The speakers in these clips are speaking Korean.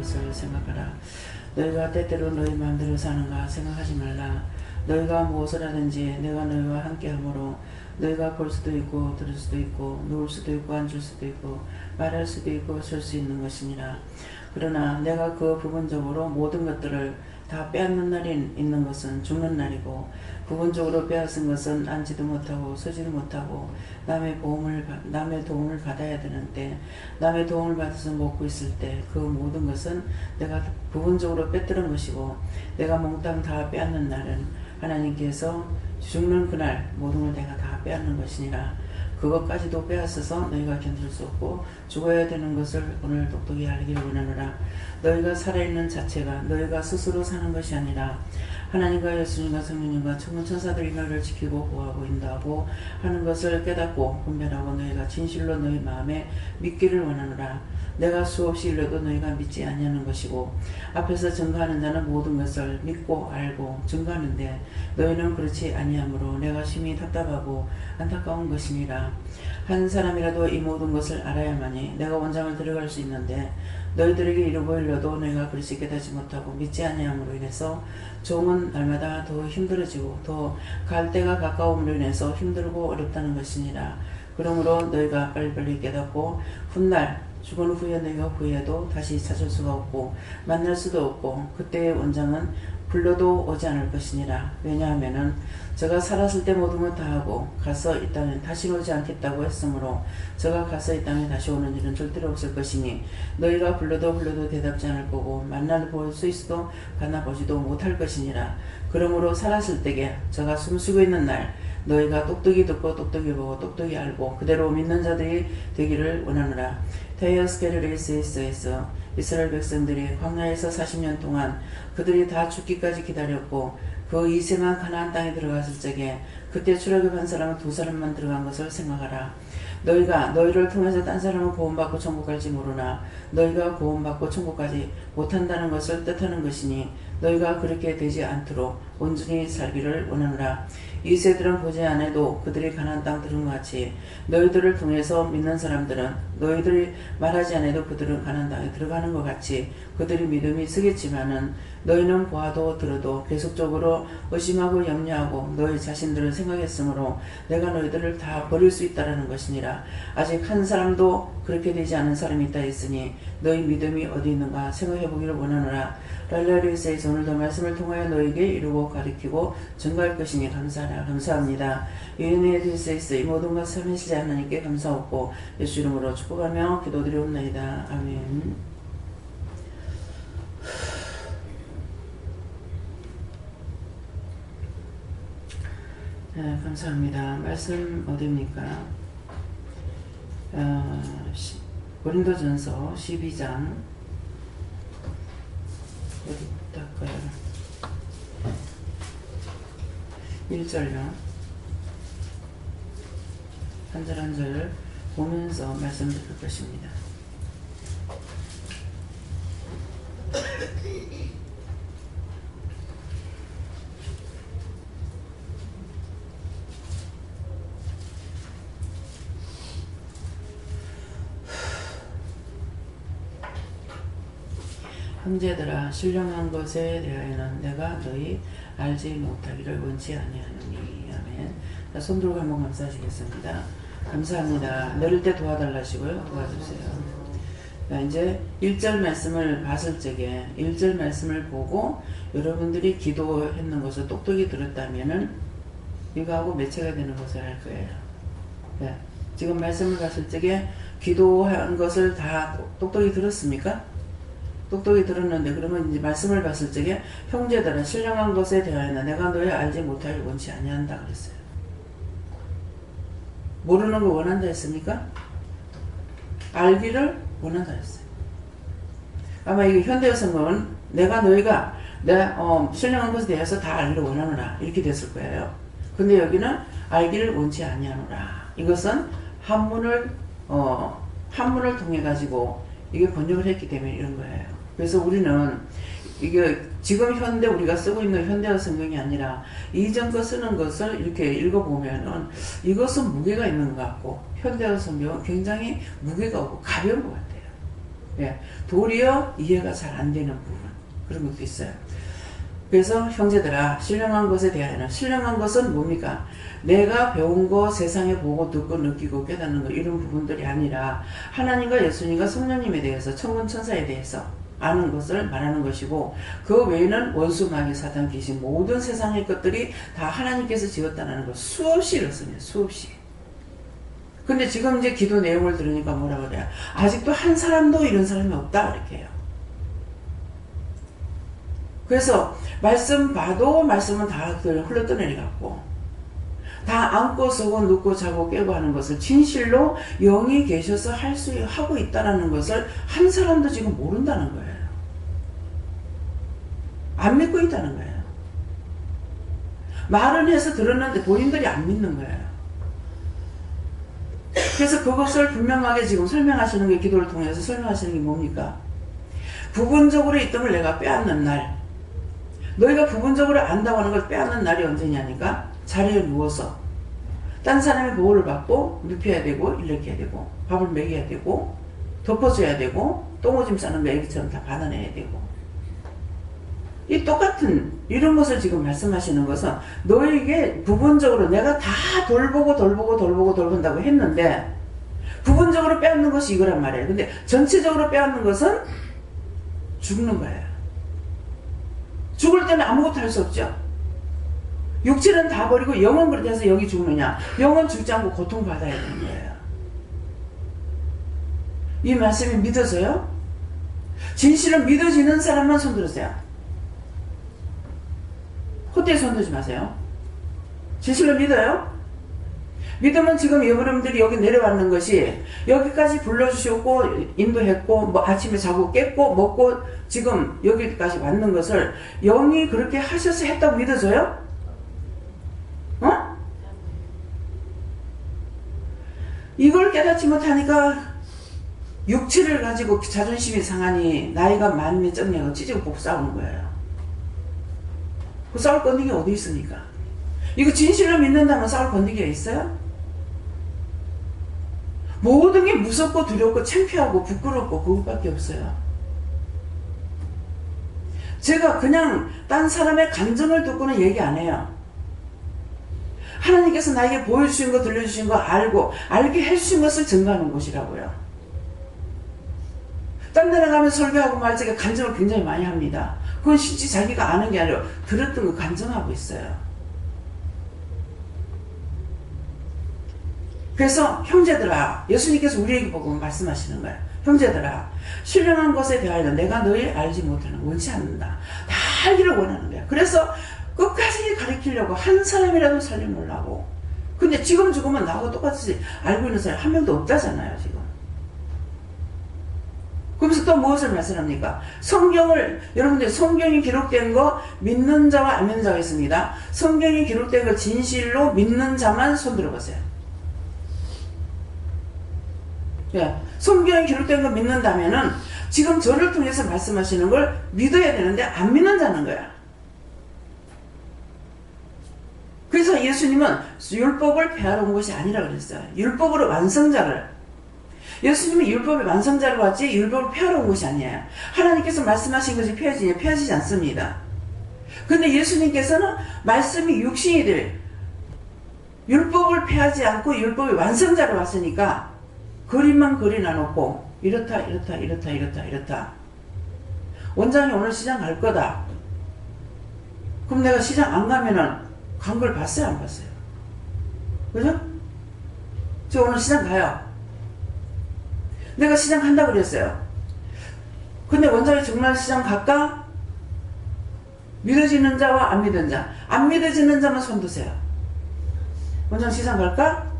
것을 생각하라. 너희가 때때로 너희 마음대로 사는가 생각하지 말라. 너희가 무엇을 하든지 내가 너희와 함께하므로 너희가 볼 수도 있고 들을 수도 있고 누울 수도 있고 앉을 수도 있고 말할 수도 있고 설 수 있는 것이니라. 그러나 내가 그 부분적으로 모든 것들을 다 빼앗는 날이 있는 것은 죽는 날이고 부분적으로 빼앗은 것은 앉지도 못하고 서지도 못하고 남의 도움을 받아야 되는데 남의 도움을 받아서 먹고 있을 때 그 모든 것은 내가 부분적으로 빼뜨린 것이고 내가 몽땅 다 빼앗는 날은 하나님께서 죽는 그날 모든 걸 내가 다 빼앗는 것이니라. 그것까지도 빼앗아서 너희가 견딜 수 없고 죽어야 되는 것을 오늘 똑똑히 알기를 원하노라. 너희가 살아있는 자체가 너희가 스스로 사는 것이 아니라 하나님과 예수님과 성령님과 천군 천사들이 너희를 지키고 보호하고 인도하고 하는 것을 깨닫고 분별하고 너희가 진실로 너희 마음에 믿기를 원하노라. 내가 수없이 일러도 너희가 믿지 아니하는 것이고 앞에서 증거하는 자는 모든 것을 믿고 알고 증거하는데 너희는 그렇지 아니하므로 내가 심히 답답하고 안타까운 것이니라. 한 사람이라도 이 모든 것을 알아야만이 내가 원장을 들어갈 수 있는데 너희들에게 이루고 일러도 너희가 그릇이 깨닫지 못하고 믿지 아니함으로 인해서 종은 날마다 더 힘들어지고 더 갈 때가 가까움으로 인해서 힘들고 어렵다는 것이니라. 그러므로 너희가 빨리빨리 깨닫고 훗날 죽은 후에 너희가 후회해도 다시 찾을 수가 없고 만날 수도 없고 그때의 원장은 불러도 오지 않을 것이니라. 왜냐하면은 저가 살았을 때 모든 걸 다하고 가서 이 땅에 다시 오지 않겠다고 했으므로 저가 가서 이 땅에 다시 오는 일은 절대로 없을 것이니 너희가 불러도 대답지 않을 거고 만나도 볼 수 있어도 만나보지도 못할 것이니라. 그러므로 살았을 때에 저가 숨쉬고 있는 날 너희가 똑똑히 듣고 똑똑히 보고 똑똑히 알고 그대로 믿는 자들이 되기를 원하노라. 테이어스 게르레이스에서 이스라엘 백성들이 광야에서 40년 동안 그들이 다 죽기까지 기다렸고 그 이세만 가나안 땅에 들어갔을 적에 그때 출애굽한 사람은 2사람만 들어간 것을 생각하라. 너희가 너희를 통해서 딴 사람은 구원받고 천국 갈지 모르나 너희가 구원받고 천국 가지 못한다는 것을 뜻하는 것이니 너희가 그렇게 되지 않도록 온전히 살기를 원하노라. 이세들은 보지 않아도 그들이 가나안 땅 들은 것 같이 너희들을 통해서 믿는 사람들은 너희들이 말하지 않아도 그들은 가나안 땅에 들어가는 것 같이 그들이 믿음이 서겠지만은 너희는 보아도 들어도 계속적으로 의심하고 염려하고 너희 자신들을 생각했으므로 내가 너희들을 다 버릴 수 있다라는 것이니라. 아직 한 사람도 그렇게 되지 않은 사람이 있다 했으니 너희 믿음이 어디 있는가 생각해보기를 원하노라. 랄라리스에서 오늘도 말씀을 통하여 너에게 이루고 가르치고 증거할 것이니 감사하라. 감사합니다. 유인의 딜세이스 이 모든 것 삼위시지 하나님께 감사하고 예수 이름으로 축복하며 기도드리옵나이다. 아멘. 네, 감사합니다. 말씀 어디입니까? 고린도전서 12장 어디부터일까요? 1절요. 한 절 한 절 보면서 말씀드릴 것입니다. 형제들아 신령한 것에 대하여는 내가 너희 알지 못하기를 원치 아니하노니. 아멘. 자, 손 들고 한번 감사하시겠습니다. 감사합니다. 내릴 때 도와달라시고요. 도와주세요. 자, 이제 1절 말씀을 봤을 적에 1절 말씀을 보고 여러분들이 기도했는 것을 똑똑히 들었다면은 이거하고 매체가 되는 것을 할 거예요. 네. 지금 말씀을 봤을 적에 기도한 것을 다 똑똑히 들었습니까? 똑똑히 들었는데 그러면 이제 말씀을 봤을 적에 형제들은 신령한 것에 대하여는 내가 너희 알지 못하기를 원치 아니한다 그랬어요. 모르는 거 원한다 했습니까? 알기를 원한다 했어요. 아마 이게 현대어 성경은 너희가 신령한 것에 대해서 다 알기를 원하노라 이렇게 됐을 거예요. 근데 여기는 알기를 원치 아니하노라. 이것은 한문을 통해 가지고 이게 번역을 했기 때문에 이런 거예요. 그래서 우리는 이게 지금 현대 우리가 쓰고 있는 현대어 성경이 아니라 이전 거 쓰는 것을 이렇게 읽어보면은 이것은 무게가 있는 것 같고 현대어 성경은 굉장히 무게가 없고 가벼운 것 같아요. 예, 도리어 이해가 잘 안 되는 부분, 그런 것도 있어요. 그래서 형제들아, 신령한 것에 대하여는, 신령한 것은 뭡니까? 내가 배운 거, 세상에 보고 듣고 느끼고 깨닫는 거, 이런 부분들이 아니라 하나님과 예수님과 성령님에 대해서, 천군 천사에 대해서 아는 것을 말하는 것이고, 그 외에는 원수, 마귀, 사단, 귀신, 모든 세상의 것들이 다 하나님께서 지었다는 걸 수없이 읽었습니다. 수없이. 근데 지금 이제 기도 내용을 들으니까 뭐라 그래요? 아직도 한 사람도 이런 사람이 없다, 이렇게 해요. 그래서 말씀 봐도 말씀은 다 흘러떠내리 같고, 다 안고 서고 눕고 자고 깨고 하는 것을 진실로 영이 계셔서 하고 있다는 것을 한 사람도 지금 모른다는 거예요. 안 믿고 있다는 거예요. 말은 해서 들었는데 본인들이 안 믿는 거예요. 그래서 그것을 분명하게 지금 설명하시는 게, 기도를 통해서 설명하시는 게 뭡니까? 부분적으로 있던 걸 내가 빼앗는 날, 너희가 부분적으로 안다고 하는 걸 빼앗는 날이 언제냐니까? 자리에 누워서 딴 사람의 보호를 받고 눕혀야 되고, 일으켜야 되고, 밥을 먹여야 되고, 덮어줘야 되고, 똥오줌 싸는 애기처럼 다 받아내야 되고, 이 똑같은 이런 것을 지금 말씀하시는 것은, 너에게 부분적으로 내가 다 돌본다고 했는데 부분적으로 빼앗는 것이 이거란 말이에요. 근데 전체적으로 빼앗는 것은 죽는 거예요. 죽을 때는 아무것도 할 수 없죠. 육체는 다 버리고 영은 그렇게 해서 여기 죽느냐? 영은 죽지 않고 고통받아야 되는 거예요. 이 말씀이 믿어져요? 진실은 믿어지는 사람만 손들으세요. 헛되이 손들지 마세요. 진실로 믿어요? 믿으면 지금 여러분들이 여기 내려왔는 것이, 여기까지 불러주셨고 인도했고 뭐 아침에 자고 깼고 먹고 지금 여기까지 왔는 것을 영이 그렇게 하셔서 했다고 믿어져요? 어? 이걸 깨닫지 못하니까 육체를 가지고 자존심이 상하니 나이가 많으면 쩍냐고 찢고 복 싸우는 거예요. 그 싸울 건디기 어디 있습니까? 이거 진실로 믿는다면 싸울 건디기가 있어요? 모든 게 무섭고 두렵고 창피하고 부끄럽고 그것밖에 없어요. 제가 그냥 딴 사람의 감정을 듣고는 얘기 안 해요. 하나님께서 나에게 보여주신 거, 들려주신 거 알고 알게 해주신 것을 증거하는 곳이라고요. 딴 데나 가면 설교하고 말제가 간증을 굉장히 많이 합니다. 그건 실제 자기가 아는 게 아니라 들었던 거 간증하고 있어요. 그래서 형제들아, 예수님께서 우리에게 보고 말씀하시는 거예요. 형제들아, 신령한 것에 대하여 내가 너희 알지 못하는 원치 않는다. 다 알기를 원하는 거야. 그래서 끝까지 가르치려고 한 사람이라도 살려놓으려고. 근데 지금 죽으면 나하고 똑같이 알고 있는 사람이 한 명도 없다잖아요, 지금. 그러면서 또 무엇을 말씀합니까? 성경을, 여러분들 성경이 기록된 거 믿는 자와 안 믿는 자가 있습니다. 성경이 기록된 거 진실로 믿는 자만 손 들어보세요. 예, 성경이 기록된 거 믿는다면은 지금 저를 통해서 말씀하시는 걸 믿어야 되는데 안 믿는다는 거야. 그래서 예수님은 율법을 폐하러 온 것이 아니라 그랬어요. 율법으로 완성자를. 예수님이 율법의 완성자로 왔지 율법을 폐하러 온 것이 아니에요. 하나님께서 말씀하신 것이 폐하지지 않습니다. 근데 예수님께서는 말씀이 육신이 될 율법을 폐하지 않고 율법의 완성자로 왔으니까 그림만 그리나 놓고 이렇다. 원장이 오늘 시장 갈 거다. 그럼 내가 시장 안 가면은 간 걸 봤어요, 안 봤어요? 그죠? 저 오늘 시장 가요. 내가 시장 간다고 그랬어요. 근데 원장이 정말 시장 갈까? 믿어지는 자와 안 믿는 자. 안 믿어지는 자만 손 드세요. 원장 시장 갈까?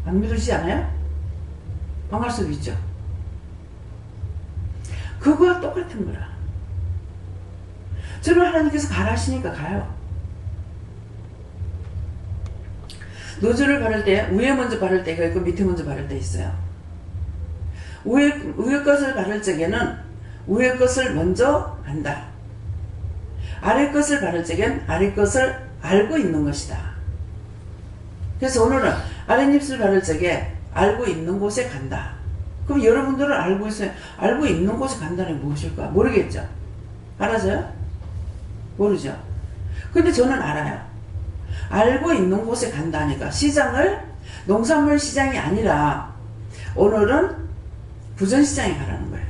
안 믿으시지 않아요? 안 갈 수도 있죠. 그거와 똑같은 거라. 저는 하나님께서 가라 하시니까 가요. 노즐을 바를 때 위에 먼저 바를 때가 있고 밑에 먼저 바를 때 있어요. 위에 것을 바를 적에는 위에 것을 먼저 안다. 아래 것을 바를 적엔 아래 것을 알고 있는 것이다. 그래서 오늘은 아랫입술 바를 적에 알고 있는 곳에 간다. 그럼 여러분들은 알고 있어요. 알고 있는 곳에 간다는 게 무엇일까? 모르겠죠? 알아서요? 모르죠? 근데 저는 알아요. 알고 있는 곳에 간다니까. 시장을 농산물 시장이 아니라 오늘은 부전시장에 가라는 거예요.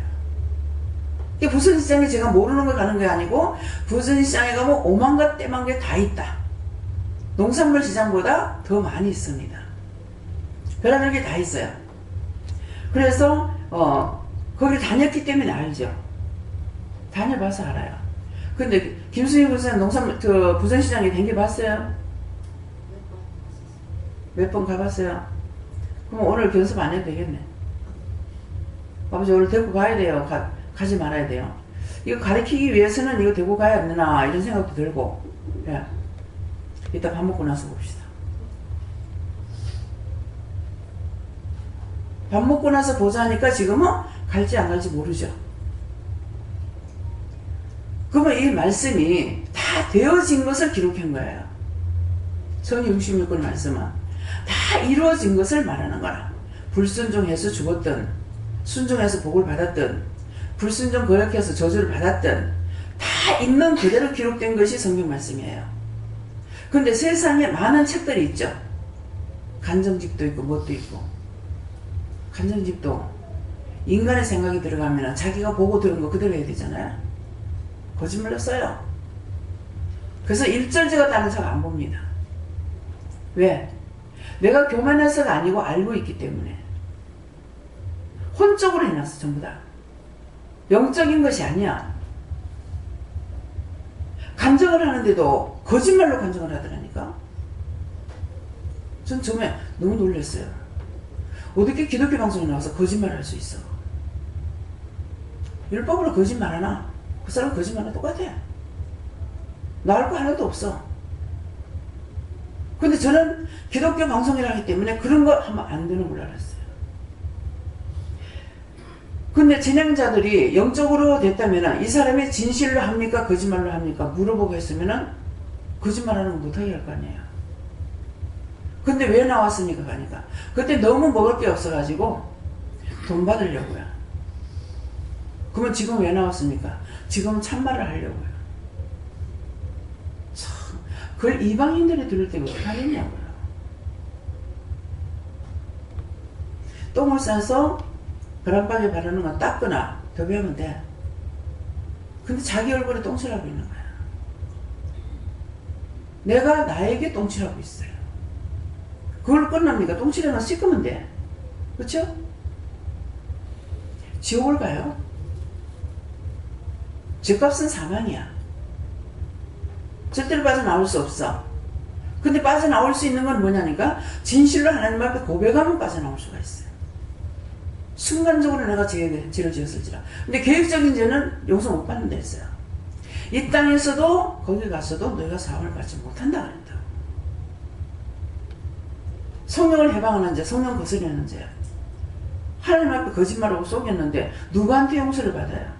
부전시장에 제가 모르는 걸 가는 게 아니고 부전시장에 가면 오만갓 때만게 다 있다. 농산물 시장보다 더 많이 있습니다. 별하는 게 다 있어요. 그래서 거기 다녔기 때문에 알죠. 다녀봐서 알아요. 근데 김수희 부사는 농산물 부전시장에 댕겨봤어요? 몇 번 가봤어요? 그럼 오늘 연습 안 해도 되겠네. 아버지 오늘 데리고 가야 돼요. 가지 말아야 돼요. 이거 가르치기 위해서는 이거 데리고 가야 되나 이런 생각도 들고. 예. 이따 밥 먹고 나서 봅시다. 밥 먹고 나서 보자니까 지금은 갈지 안 갈지 모르죠. 그러면 이 말씀이 다 되어진 것을 기록한 거예요. 성경 66권 말씀은 다 이루어진 것을 말하는 거라. 불순종해서 죽었든 순종해서 복을 받았든 불순종 거역해서 저주를 받았든 다 있는 그대로 기록된 것이 성경 말씀이에요. 근데 세상에 많은 책들이 있죠. 간정집도 있고 뭣도 있고. 간정집도 인간의 생각이 들어가면 자기가 보고 들은 거 그대로 해야 되잖아요. 거짓말로 써요. 그래서 일절제가 다른 책 안 봅니다. 왜? 내가 교만해서가 아니고 알고 있기 때문에. 혼적으로 해놨어 전부 다. 영적인 것이 아니야. 간증을 하는데도 거짓말로 간증을 하더라니까. 전 처음에 너무 놀랐어요. 어떻게 기독교 방송에 나와서 거짓말을 할 수 있어. 율법으로 거짓말하나? 그 사람 거짓말은 똑같아. 나을 거 하나도 없어. 근데 저는 기독교 방송이라 하기 때문에 그런 거 하면 안 되는 걸 알았어요. 근데 진행자들이 영적으로 됐다면 이 사람이 진실로 합니까? 거짓말로 합니까? 물어보고 했으면 거짓말하는 거 못하게 할 거 아니에요. 근데 왜 나왔습니까? 가니까 그때 너무 먹을 게 없어가지고 돈 받으려고요. 그러면 지금 왜 나왔습니까? 지금 참말을 하려고요. 참, 그걸 이방인들이 들을 때 어떻게 하겠냐고요. 똥을 싸서 그랑방에 바르는 건 닦거나 더비하면 돼. 근데 자기 얼굴에 똥칠하고 있는 거야. 내가 나에게 똥칠하고 있어요. 그걸 끝납니까? 똥칠하면 씻으면 돼. 그렇죠? 지옥을 가요. 죄값은 사망이야. 절대로 빠져나올 수 없어. 근데 빠져나올 수 있는 건 뭐냐니까 진실로 하나님 앞에 고백하면 빠져나올 수가 있어요. 순간적으로 내가 죄를 지었을지라. 근데 계획적인 죄는 용서 못 받는다 했어요. 이 땅에서도 거기 가서도 너희가 사함을 받지 못한다 그랬다. 성령을 해방하는 죄, 성령 거스르는 죄. 하나님 앞에 거짓말하고 속였는데 누구한테 용서를 받아요?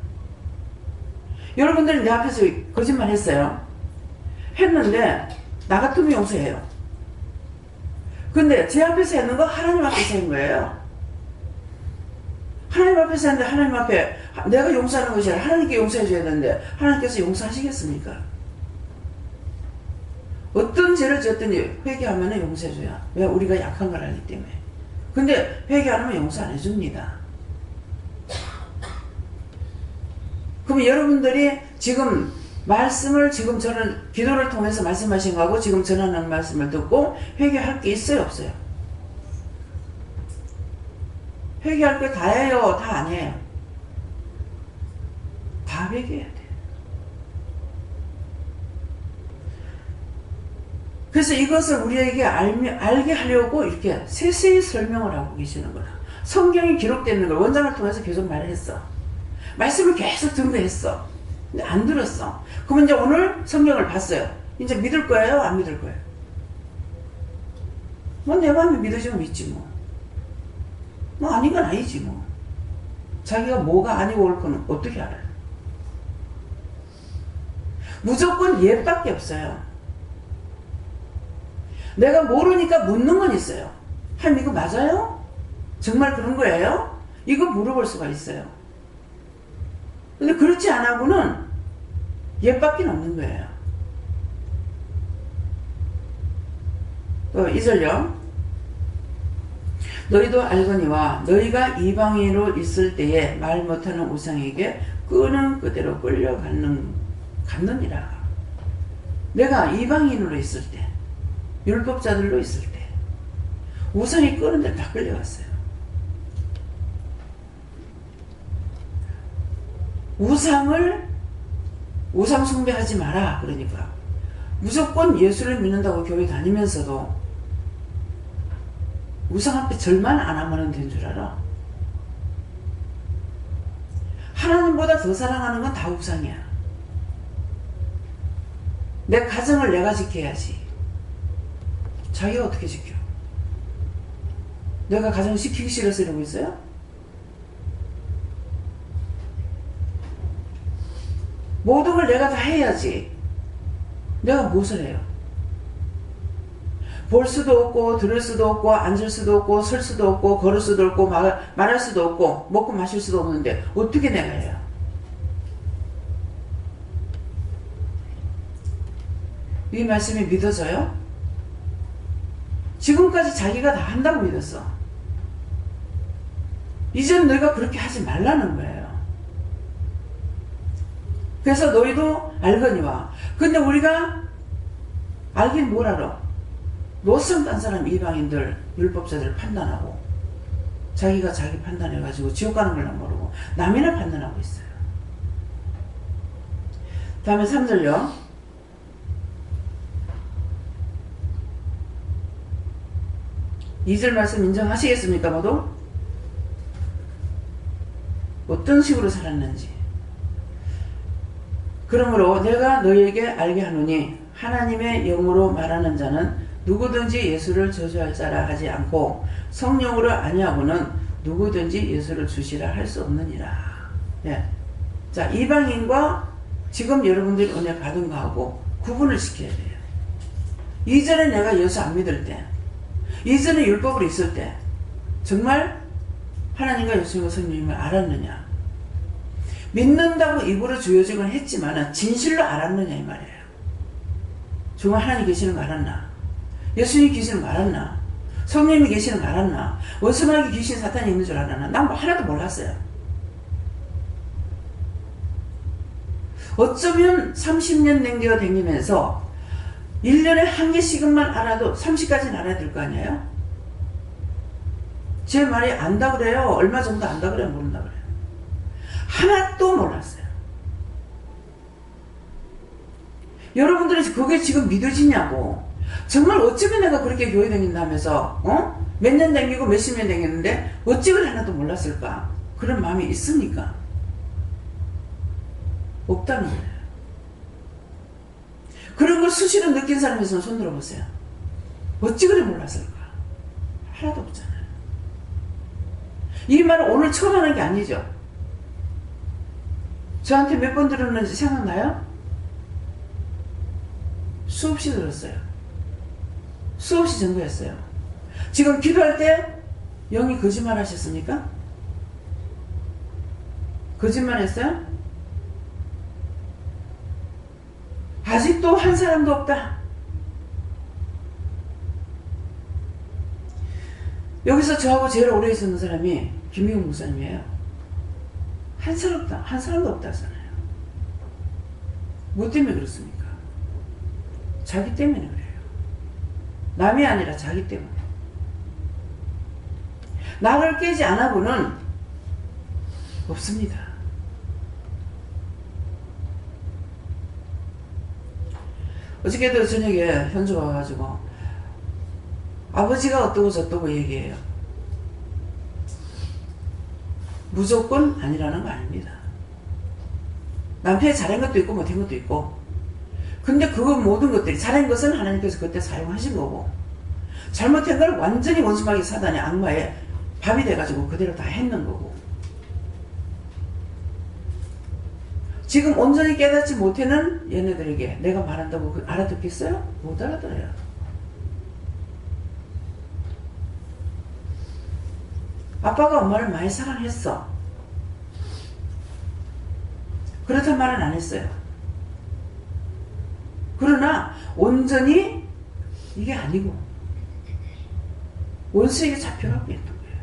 여러분들이 내 앞에서 거짓말 했어요. 했는데 나 같으면 용서해요. 근데 제 앞에서 했는 거 하나님 앞에서 한 거예요. 하나님 앞에서 했는데 하나님 앞에 내가 용서하는 것이 아니라 하나님께 용서해 줘야 되는데 하나님께서 용서하시겠습니까? 어떤 죄를 지었든지 회개하면 용서해 줘야. 왜? 우리가 약한 걸 알기 때문에. 근데 회개 안 하면 용서 안 해줍니다. 그럼 여러분들이 지금 말씀을 지금 저는 기도를 통해서 말씀하신 거하고 지금 전하는 말씀을 듣고 회개할 게 있어요 없어요? 회개할 게 다예요 다 아니에요? 다 회개해야 돼요. 그래서 이것을 우리에게 알게 하려고 이렇게 세세히 설명을 하고 계시는 거다. 성경이 기록되는 걸 원장을 통해서 계속 말했어. 말씀을 계속 증거했어. 근데 안 들었어. 그러면 이제 오늘 성경을 봤어요. 이제 믿을 거예요? 안 믿을 거예요? 뭐 내 마음에 믿어지면 믿지 뭐. 뭐 아닌 건 아니지 뭐. 자기가 뭐가 아니고 올 거는 어떻게 알아요? 무조건 예밖에 없어요. 내가 모르니까 묻는 건 있어요. 하나님 이거 맞아요? 정말 그런 거예요? 이거 물어볼 수가 있어요. 근데 그렇지 않아고는 옛밖에 없는 거예요. 또 2절요. 너희도 알거니와 너희가 이방인으로 있을 때에 말 못하는 우상에게 끄는 그대로 끌려갔느니라. 내가 이방인으로 있을 때, 율법자들로 있을 때 우상이 끄는 데를 다 끌려갔어요. 우상 숭배하지 마라. 그러니까 무조건 예수를 믿는다고 교회 다니면서도 우상 앞에 절만 안 하면 된 줄 알아. 하나님보다 더 사랑하는 건 다 우상이야. 내 가정을 내가 지켜야지. 자기가 어떻게 지켜? 내가 가정 지키기 싫어서 이러고 있어요? 모든 걸 내가 다 해야지. 내가 무엇을 해요? 볼 수도 없고 들을 수도 없고 앉을 수도 없고 설 수도 없고 걸을 수도 없고 말할 수도 없고 먹고 마실 수도 없는데 어떻게 내가 해요? 이 말씀이 믿어져요? 지금까지 자기가 다 한다고 믿었어. 이젠 너희가 그렇게 하지 말라는 거예요. 그래서 너희도 알거니와. 근데 우리가 알긴 뭘 알아? 노선 딴 사람 이방인들 율법자들 판단하고 자기가 자기 판단해가지고 지옥 가는 걸 모르고 남이나 판단하고 있어요. 다음에 3절요. 이 절 말씀 인정하시겠습니까? 모두? 어떤 식으로 살았는지. 그러므로 내가 너희에게 알게 하노니 하나님의 영으로 말하는 자는 누구든지 예수를 저주할 자라 하지 않고 성령으로 아니하고는 누구든지 예수를 주시라 할 수 없느니라. 예. 자, 이방인과 지금 여러분들이 은혜 받은 거하고 구분을 시켜야 돼요. 이전에 내가 예수 안 믿을 때, 이전에 율법으로 있을 때 정말 하나님과 예수님과 성령님을 알았느냐? 믿는다고 입으로 주어지곤 했지만 진실로 알았느냐 이 말이에요. 정말 하나님 계시는 거 알았나? 예수님 계시는 거 알았나? 성령님이 계시는 거 알았나? 원수마귀 귀신 사탄이 있는 줄 알았나? 난 뭐 하나도 몰랐어요. 어쩌면 30년 냉겨 다니면서 1년에 한 개씩만 알아도 30까지는 알아야 될 거 아니에요? 제 말이 안다 그래요? 얼마 정도 안다 그래요? 모른다 그래요? 하나도 몰랐어요. 여러분들이 그게 지금 믿어지냐고. 정말 어쩌면 내가 그렇게 교회 다닌다면서 몇 년 다니고 몇십 년 다녔는데 어쩌면 하나도 몰랐을까? 그런 마음이 있습니까? 없다는 거예요. 그런 걸 수시로 느낀 사람에서는 손 들어보세요. 어찌 그래 몰랐을까? 하나도 없잖아요. 이 말을 오늘 처음 하는 게 아니죠. 저한테 몇 번 들었는지 생각나요? 수없이 들었어요. 수없이 전도했어요. 지금 기도할 때 영이 거짓말 하셨습니까? 거짓말 했어요? 아직도 한 사람도 없다. 여기서 저하고 제일 오래 있었는 사람이 김미국 목사님이에요. 한 사람도 없다 하잖아요. 뭐 때문에 그렇습니까? 자기 때문에 그래요. 남이 아니라 자기 때문에. 나를 깨지 않아고는 없습니다. 어저께도 저녁에 현주 와가지고 아버지가 어떠고 저떠고 얘기해요. 무조건 아니라는 거 아닙니다. 남편이 잘한 것도 있고 못한 것도 있고, 근데 그 모든 것들이 잘한 것은 하나님께서 그때 사용하신 거고 잘못한 걸 완전히 원수마귀 사단의 악마의 밥이 돼가지고 그대로 다 했는 거고, 지금 온전히 깨닫지 못하는 얘네들에게 내가 말한다고 알아듣겠어요? 못 알아들어요. 아빠가 엄마를 많이 사랑했어. 그렇단 말은 안 했어요. 그러나 온전히 이게 아니고 원수에게 잡혀가고 있는 거예요.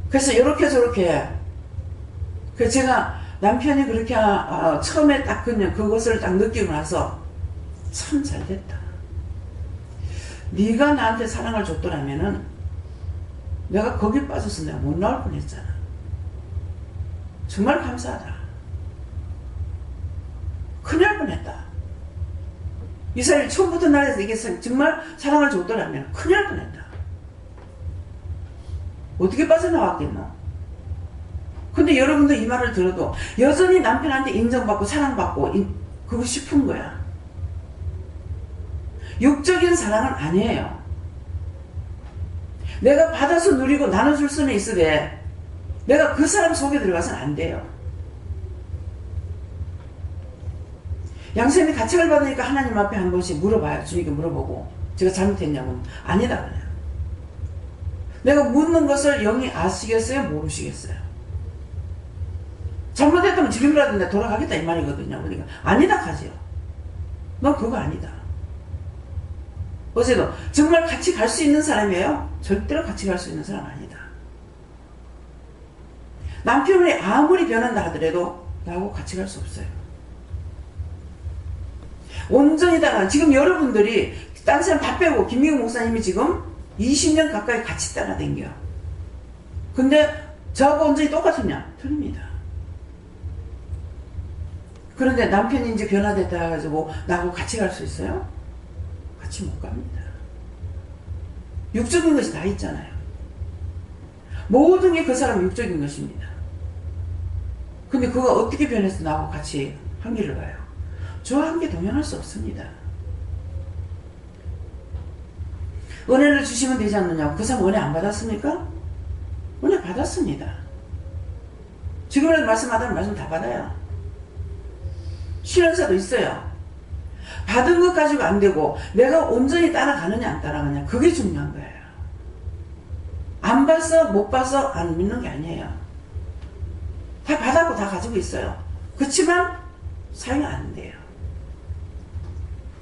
그래서 이렇게 저렇게 그 제가 남편이 그렇게 처음에 딱 그냥 그것을 딱 느끼고 나서 참 잘됐다. 네가 나한테 사랑을 줬더라면은 내가 거기 빠져서 내가 못 나올 뻔했잖아. 정말 감사하다. 큰일 날 뻔했다. 이 사람이 처음부터 나에서 이게 정말 사랑을 줬더라면 큰일 날 뻔했다. 어떻게 빠져나왔겠노? 근데 여러분도 이 말을 들어도 여전히 남편한테 인정받고 사랑받고 그거 싶은 거야. 육적인 사랑은 아니에요. 내가 받아서 누리고 나눠줄 수는 있으되 내가 그 사람 속에 들어가서는 안 돼요. 양쌤이 가책을 받으니까 하나님 앞에 한 번씩 물어봐요. 주님께 물어보고 제가 잘못했냐고. 아니다 그래요. 내가 묻는 것을 영이 아시겠어요? 모르시겠어요? 잘못했다면 지금이라도 내가 돌아가겠다 이 말이거든요. 그러니까 아니다 하지요. 넌 그거 아니다. 어제도 정말 같이 갈 수 있는 사람이에요? 절대로 같이 갈 수 있는 사람 아니다. 남편이 아무리 변한다 하더라도 나하고 같이 갈 수 없어요. 온전히 다 지금 여러분들이 딴 사람 다 빼고 김미국 목사님이 지금 20년 가까이 같이 따라다녀. 근데 저하고 온전히 똑같으냐? 틀립니다. 그런데 남편이 이제 변화됐다 해가지고 나하고 같이 갈 수 있어요? 같이 못 갑니다. 육적인 것이 다 있잖아요. 모든 게 그 사람은 육적인 것입니다. 근데 그가 어떻게 변해서 나하고 같이 한 길을 가요? 저와 함께 동행할 수 없습니다. 은혜를 주시면 되지 않느냐고. 그 사람 은혜 안 받았습니까? 은혜 받았습니다. 지금이라도 말씀하다면 말씀 다 받아요. 신앙사도 있어요. 받은 것 가지고 안 되고 내가 온전히 따라가느냐 안 따라가느냐 그게 중요한 거예요. 안 봐서 못 봐서 안 믿는 게 아니에요. 다 받았고 다 가지고 있어요. 그렇지만 사용이 안 돼요.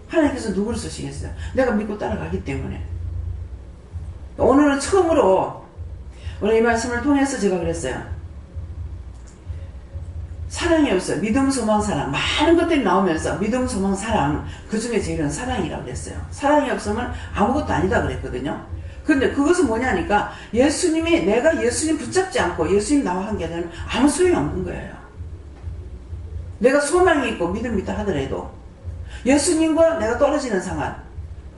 하나님께서 누구를 쓰시겠어요? 내가 믿고 따라가기 때문에. 오늘은 처음으로 오늘 이 말씀을 통해서 제가 그랬어요. 사랑이 없어요. 믿음, 소망, 사랑. 많은 것들이 나오면서 믿음, 소망, 사랑 그 중에 제일은 사랑이라고 그랬어요. 사랑이 없으면 아무것도 아니다 그랬거든요. 근데 그것은 뭐냐니까 예수님이 내가 예수님 붙잡지 않고 예수님 나와 한 게 아니라 아무 소용이 없는 거예요. 내가 소망이 있고 믿음이 있다 하더라도 예수님과 내가 떨어지는 상황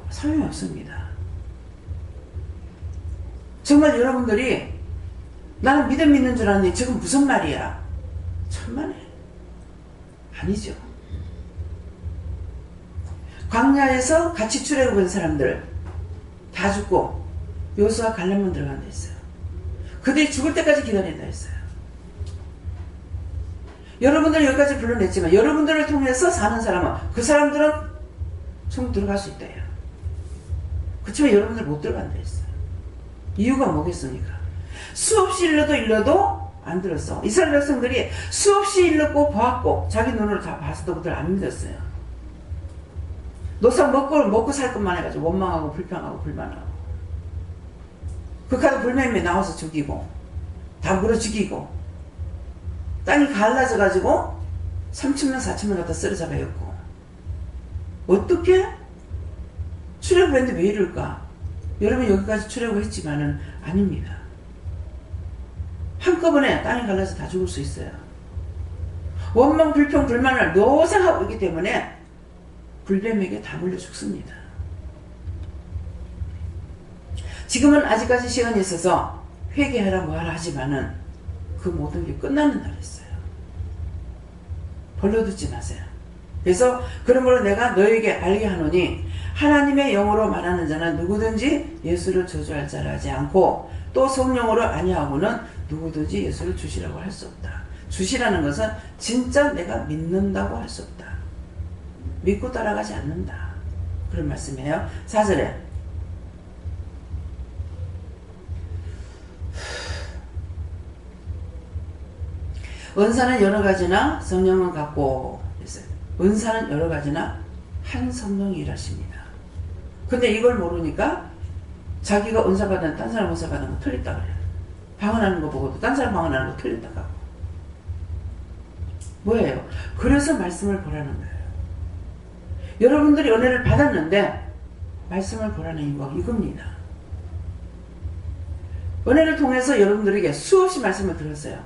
소용이 없습니다. 정말 여러분들이 나는 믿음 있는 줄 알았는데 지금 무슨 말이야? 천만에 아니죠. 광야에서 같이 출애굽한 사람들 다 죽고 여호수아 갈렙만 들어간다 했어요. 그들이 죽을 때까지 기다린다 했어요. 여러분들 여기까지 불러냈지만 여러분들을 통해서 사는 사람은 그 사람들은 천국 들어갈 수 있다 해요. 그렇지만 여러분들 못 들어간다 했어요. 이유가 뭐겠습니까? 수없이 일러도 안 들었어. 이스라엘 백성들이 수없이 일렀고 보았고 자기 눈으로 다 봐서도 그들 안 믿었어요. 노상 먹고 살 것만 해가지고 원망하고 불평하고 불만하고 극하도 불매매 나와서 죽이고 다 물어 죽이고 땅이 갈라져가지고 3,000명 4,000명 갖다 쓰러잡아였고 어떻게 출애굽했는데 왜 이럴까? 여러분 여기까지 출애굽했지만은 아닙니다. 한꺼번에 땅이 갈라서 다 죽을 수 있어요. 원망 불평 불만을 노상하고 있기 때문에 불뱀에게 다 물려 죽습니다. 지금은 아직까지 시간이 있어서 회개하라 뭐하라 하지만은 그 모든 게 끝나는 날 있어요. 벌러 듣지 마세요. 그래서 그러므로 내가 너에게 알게 하노니 하나님의 영으로 말하는 자는 누구든지 예수를 저주할 자라 하지 않고 또 성령으로 아니하고는 누구든지 예수를 주시라고 할 수 없다. 주시라는 것은 진짜 내가 믿는다고 할 수 없다. 믿고 따라가지 않는다. 그런 말씀이에요. 4절에 은사는 여러 가지나 성령은 같고 했어요. 은사는 여러 가지나 한 성령이 일하십니다. 근데 이걸 모르니까 자기가 은사 받은 딴 사람 은사 받은 거 틀렸다 그래요. 방언하는 거 보고도 딴 사람 방언하는 거 틀렸다 하고. 뭐예요? 그래서 말씀을 보라는 거예요. 여러분들이 은혜를 받았는데 말씀을 보라는 이유가 이겁니다. 은혜를 통해서 여러분들에게 수없이 말씀을 들었어요.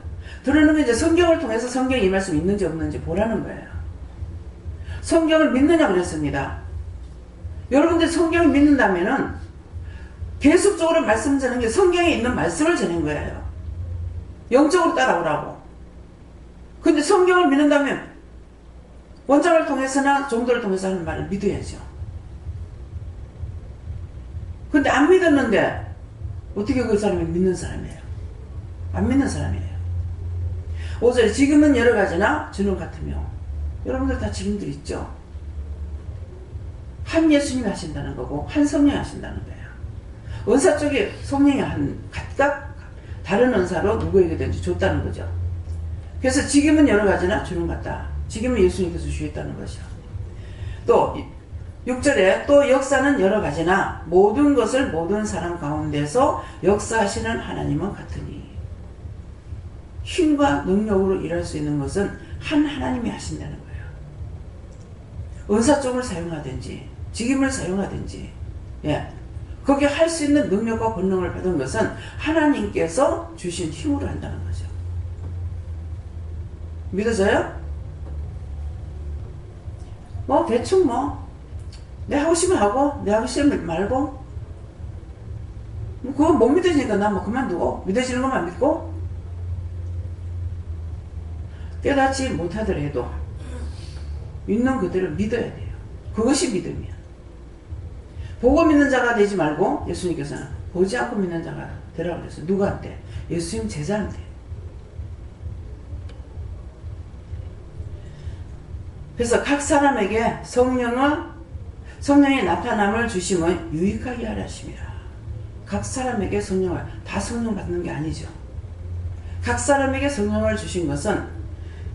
들었는 게 이제 성경을 통해서 성경에 이 말씀이 있는지 없는지 보라는 거예요. 성경을 믿느냐 그랬습니다. 여러분들이 성경을 믿는다면은 계속적으로 말씀 전하는 게 성경에 있는 말씀을 전하는 거예요. 영적으로 따라오라고. 근데 성경을 믿는다면 원장을 통해서나 종도를 통해서 하는 말을 믿어야죠. 근데 안 믿었는데 어떻게 그 사람이 믿는 사람이에요? 안 믿는 사람이에요. 5절에 지금은 여러 가지나 주는 같으며, 여러분들 다 지금들 있죠? 한 예수님이 하신다는 거고 한 성령이 하신다는 거예요. 은사 쪽에 성령이 각각 다른 은사로 누구에게든지 줬다는 거죠. 그래서 지금은 여러 가지나 주는 같다. 지금은 예수님께서 주셨다는 것이요. 또 6절에 또 역사는 여러 가지나 모든 것을 모든 사람 가운데서 역사하시는 하나님은 같으니, 힘과 능력으로 일할 수 있는 것은 한 하나님이 하신다는 거예요. 은사 쪽을 사용하든지 직임을 사용하든지, 거기에 할 수 있는 능력과 권능을 받은 것은 하나님께서 주신 힘으로 한다는 거죠. 믿어져요? 뭐 대충 내 하고 싶으면 하고 내 하고 싶으면 말고, 그거 못 믿어지니까 나 그만두고 믿어지는 것만 믿고, 깨닫지 못하더라도 있는 그대로 믿어야 돼요. 그것이 믿음이야. 보고 믿는 자가 되지 말고, 예수님께서는 보지 않고 믿는 자가 되라고 그랬어요. 누구한테? 예수님 제자한테. 그래서 각 사람에게 성령의 나타남을 주심은 유익하게 하려 하심이라. 각 사람에게 성령을, 다 성령 받는 게 아니죠. 각 사람에게 성령을 주신 것은,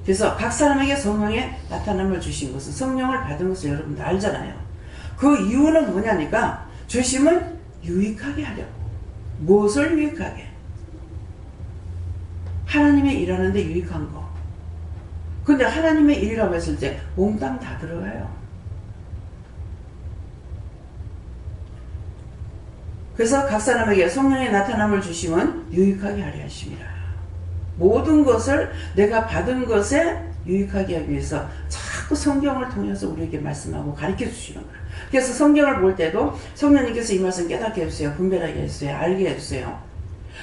그래서 각 사람에게 성령의 나타남을 주신 것은, 성령을 받은 것을 여러분들 알잖아요. 그 이유는 뭐냐니까, 주심은 유익하게 하려고. 무엇을 유익하게? 하나님의 일하는데 유익한 거. 근데 하나님의 일이라고 했을 때 몽땅 다 들어가요. 그래서 각 사람에게 성령의 나타남을 주심은 유익하게 하려 하심이라. 모든 것을 내가 받은 것에 유익하게 하기 위해서 자꾸 성경을 통해서 우리에게 말씀하고 가르쳐 주시는 거예요. 그래서 성경을 볼 때도 성령님께서 이 말씀 깨닫게 해주세요. 분별하게 해주세요. 알게 해주세요.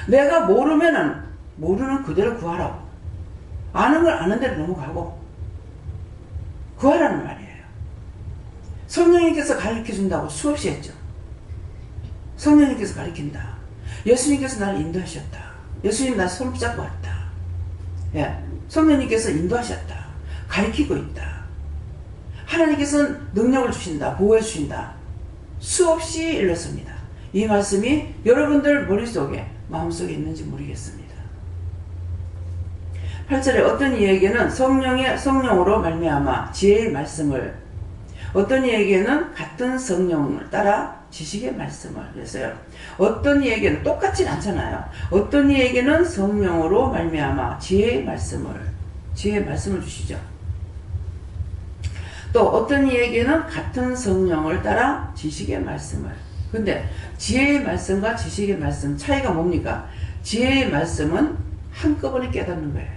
내가 모르면은 모르는 그대로 구하라고. 아는 걸 아는 대로 넘어가고 구하라는 말이에요. 성령님께서 가르쳐 준다고 수없이 했죠. 성령님께서 가르친다. 예수님께서 나를 인도하셨다. 예수님 나 손 붙잡고 왔다. 성령님께서 인도하셨다. 가르치고 있다. 하나님께서는 능력을 주신다. 보호해 주신다. 수없이 일렀습니다. 이 말씀이 여러분들 머릿속에 마음속에 있는지 모르겠습니다. 8절에 어떤 이에게는 성령으로 말미암아 지혜의 말씀을, 어떤 이에게는 같은 성령을 따라 지식의 말씀을. 그래서요, 어떤 이에게는 똑같진 않잖아요. 어떤 이에게는 성령으로 말미암아 지혜의 말씀을 주시죠. 또 어떤 이에게는 같은 성령을 따라 지식의 말씀을. 근데 지혜의 말씀과 지식의 말씀 차이가 뭡니까? 지혜의 말씀은 한꺼번에 깨닫는 거예요.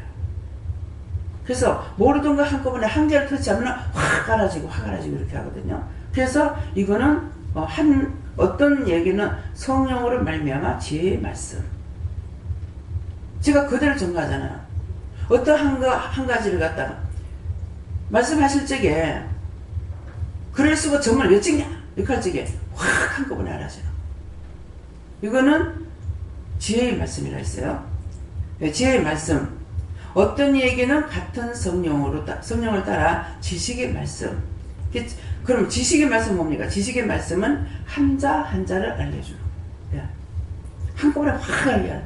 그래서 모르던 거 한꺼번에 한 개를 터치하면 확 갈아지고 이렇게 하거든요. 그래서 이거는 어떤 얘기는 성령으로 말미암아 지혜의 말씀. 제가 그대로 전가하잖아요. 어떤 한 가지를 갖다가 말씀하실 적에 글을 쓰고 정말 몇 찍냐 이렇게 할 적에 확 한꺼번에 알아져요. 이거는 지혜의 말씀이라 했어요. 지혜의 말씀. 어떤 이에게는 같은 성령을 따라 지식의 말씀. 그럼 지식의 말씀 뭡니까? 지식의 말씀은 한자 한자를 알려주는. 한꺼번에 확 알게 하는.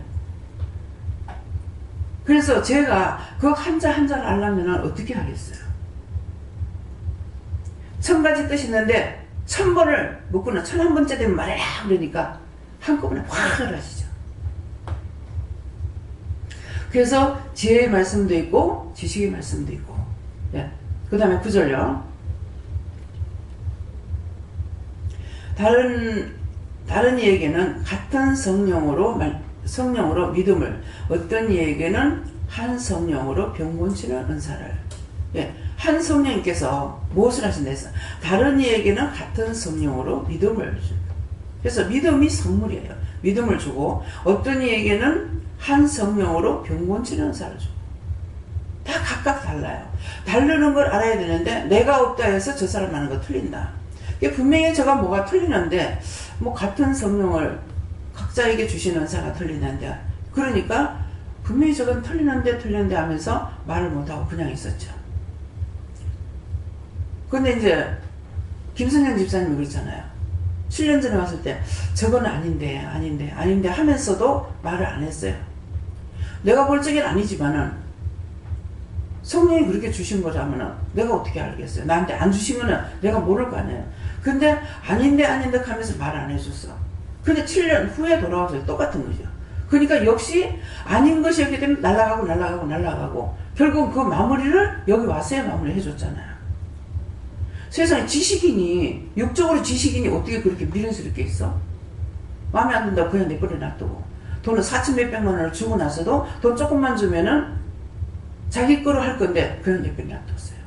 그래서 제가 그 한자 한자를 알려면 어떻게 하겠어요? 1000가지 뜻이 있는데 1000번을 묻고는 1001번째 되면 말해라 그러니까 한꺼번에 확 알아지죠. 그래서 지혜의 말씀도 있고 지식의 말씀도 있고. 예. 그 다음에 9절요. 다른 이에게는 같은 성령으로 믿음을, 어떤 이에게는 한 성령으로 병곤치는 은사를. 예. 한 성령님께서 무엇을 하신다 해서 다른 이에게는 같은 성령으로 믿음을 주고, 그래서 믿음이 선물이에요. 믿음을 주고, 어떤 이에게는 한 성령으로 병곤치는 은사를 주고. 다 각각 달라요. 다르는 걸 알아야 되는데 내가 없다 해서 저 사람 하는 거 틀린다. 분명히 저가 뭐가 틀리는데 뭐 같은 성령을 각자에게 주시는 은사가 틀리는데, 그러니까 분명히 저건 틀리는데 하면서 말을 못하고 그냥 있었죠. 근데 이제 김선영 집사님이 그랬잖아요. 7년 전에 왔을 때 저건 아닌데 하면서도 말을 안 했어요. 내가 볼 적엔 아니지만은 성령이 그렇게 주신 거라면은 내가 어떻게 알겠어요? 나한테 안 주시면은 내가 모를 거 아니에요. 근데 아닌데 하면서 말 안 해줬어. 근데 7년 후에 돌아와서 똑같은 거죠. 그러니까 역시 아닌 것이 이렇게 되면 날아가고 결국 그 마무리를 여기 와서야 마무리 해줬잖아요. 세상에 지식인이, 육적으로 지식인이 어떻게 그렇게 미련스럽게 있어? 마음에 안 든다고 그냥 내버려 놔두고, 돈을 4천 몇백만 원을 주고 나서도 돈 조금만 주면은 자기 거로 할 건데 그냥 내버려 놔뒀어요.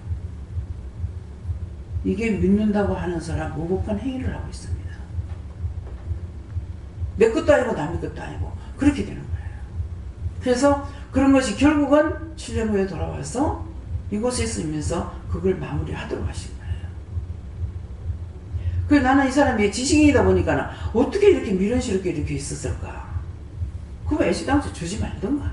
이게 믿는다고 하는 사람 무법한 행위를 하고 있습니다. 내 것도 아니고 남의 것도 아니고 그렇게 되는 거예요. 그래서 그런 것이 결국은 7년 후에 돌아와서 이곳에 있으면서 그걸 마무리하도록 하신 거예요. 그래서 나는 이 사람이 지식인이다 보니까 어떻게 이렇게 미련스럽게 이렇게 있었을까? 그거 애시당초 주지 말던가.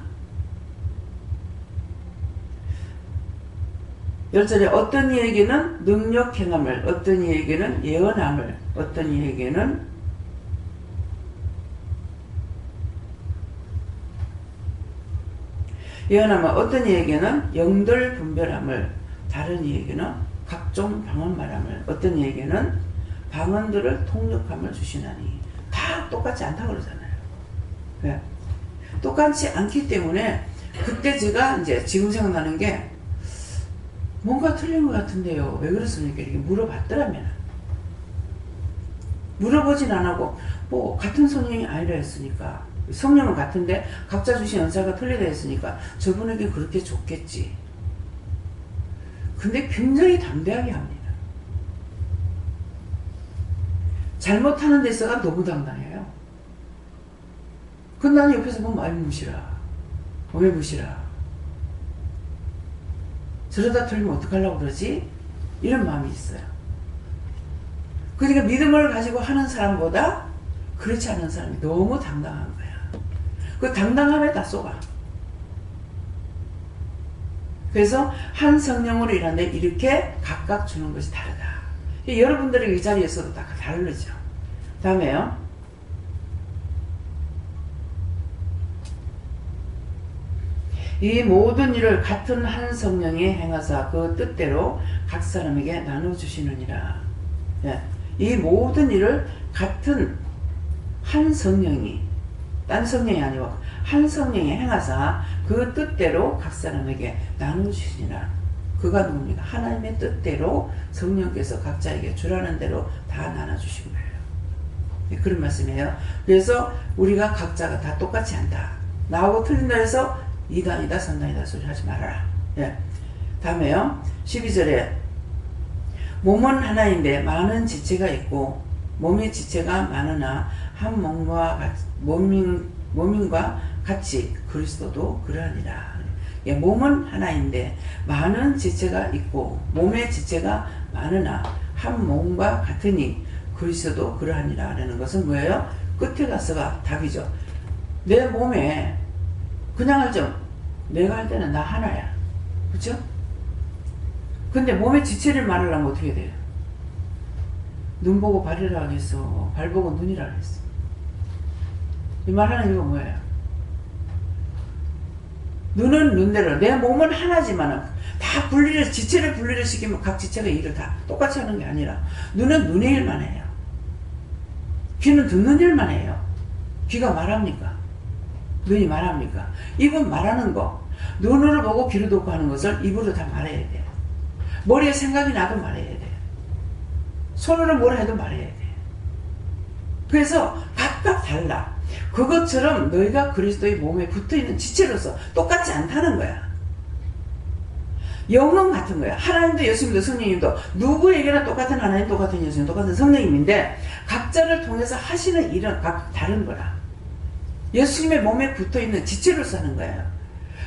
10절에 어떤 이에게는 능력 행함을, 어떤 이에게는 예언함을, 어떤 이에게는 예언함을, 어떤 이에게는 영들 분별함을, 다른 이에게는 각종 방언 말함을, 어떤 이에게는 방언들을 통역함을 주시나니. 다 똑같지 않다고 그러잖아요. 네. 똑같지 않기 때문에 그때 제가 이제 지금 생각나는 게 뭔가 틀린 것 같은데요. 왜 그렇습니까? 이렇게 물어봤더라면. 물어보진 안 하고 뭐 같은 성령이 아니라 했으니까, 성령은 같은데 각자 주신 은사가 틀리다 했으니까 저분에게 그렇게 줬겠지. 근데 굉장히 담대하게 합니다. 잘못하는 데서가 너무 당당해요. 근데 나는 옆에서 보면 아이 무시라. 왜 무시라. 저러다 틀리면 어떡하려고 그러지? 이런 마음이 있어요. 그러니까 믿음을 가지고 하는 사람보다 그렇지 않은 사람이 너무 당당한 거야. 그 당당함에 다 쏘가. 그래서 한 성령으로 일하는데 이렇게 각각 주는 것이 다르다. 여러분들이 이 자리에서도 다 다르죠. 다음에요. 이 모든 일을 같은 한 성령이 행하사 그 뜻대로 각 사람에게 나눠주시느니라. 예. 이 모든 일을 같은 한 성령이, 딴 성령이 아니고 한 성령이 행하사 그 뜻대로 각 사람에게 나눠주시니라. 그가 누굽니까? 하나님의 뜻대로 성령께서 각자에게 주라는 대로 다 나눠주신 거예요. 예, 그런 말씀이에요. 그래서 우리가 각자가 다 똑같지 않다. 나하고 틀린다 해서 이단이다 선단이다 소리 하지 말아라. 예. 다음에요. 12절에 몸은 하나인데 많은 지체가 있고 몸의 지체가 많으나 한 몸인과 같이 그리스도도 그러하니라. 예, 몸은 하나인데 많은 지체가 있고 몸의 지체가 많으나 한 몸과 같으니 그리스도도 그러하니라. 라는 것은 뭐예요? 끝에 가서가 답이죠. 내 몸에 그냥 하죠. 내가 할 때는 나 하나야. 그쵸? 근데 몸의 지체를 말하려면 어떻게 돼요? 눈 보고 발이라 하겠어. 발 보고 눈이라 하겠어. 이 말하는 이유가 뭐예요? 눈은 눈대로. 내 몸은 하나지만 다 지체를 분리를 시키면 각 지체가 일을 다 똑같이 하는 게 아니라 눈은 눈의 일만 해요. 귀는 듣는 일만 해요. 귀가 말합니까? 눈이 말합니까? 입은 말하는 거. 눈으로 보고 귀로 듣고 하는 것을 입으로 다 말해야 돼요. 머리에 생각이 나도 말해야 돼요. 손으로 뭘 해도 말해야 돼요. 그래서 각각 달라. 그것처럼 너희가 그리스도의 몸에 붙어있는 지체로서 똑같지 않다는 거야. 영은 같은 거야. 하나님도 예수님도 성령님도 누구에게나 똑같은 하나님, 똑같은 예수님, 똑같은 성령님인데 각자를 통해서 하시는 일은 각각 다른 거라. 예수님의 몸에 붙어있는 지체로서 하는 거예요.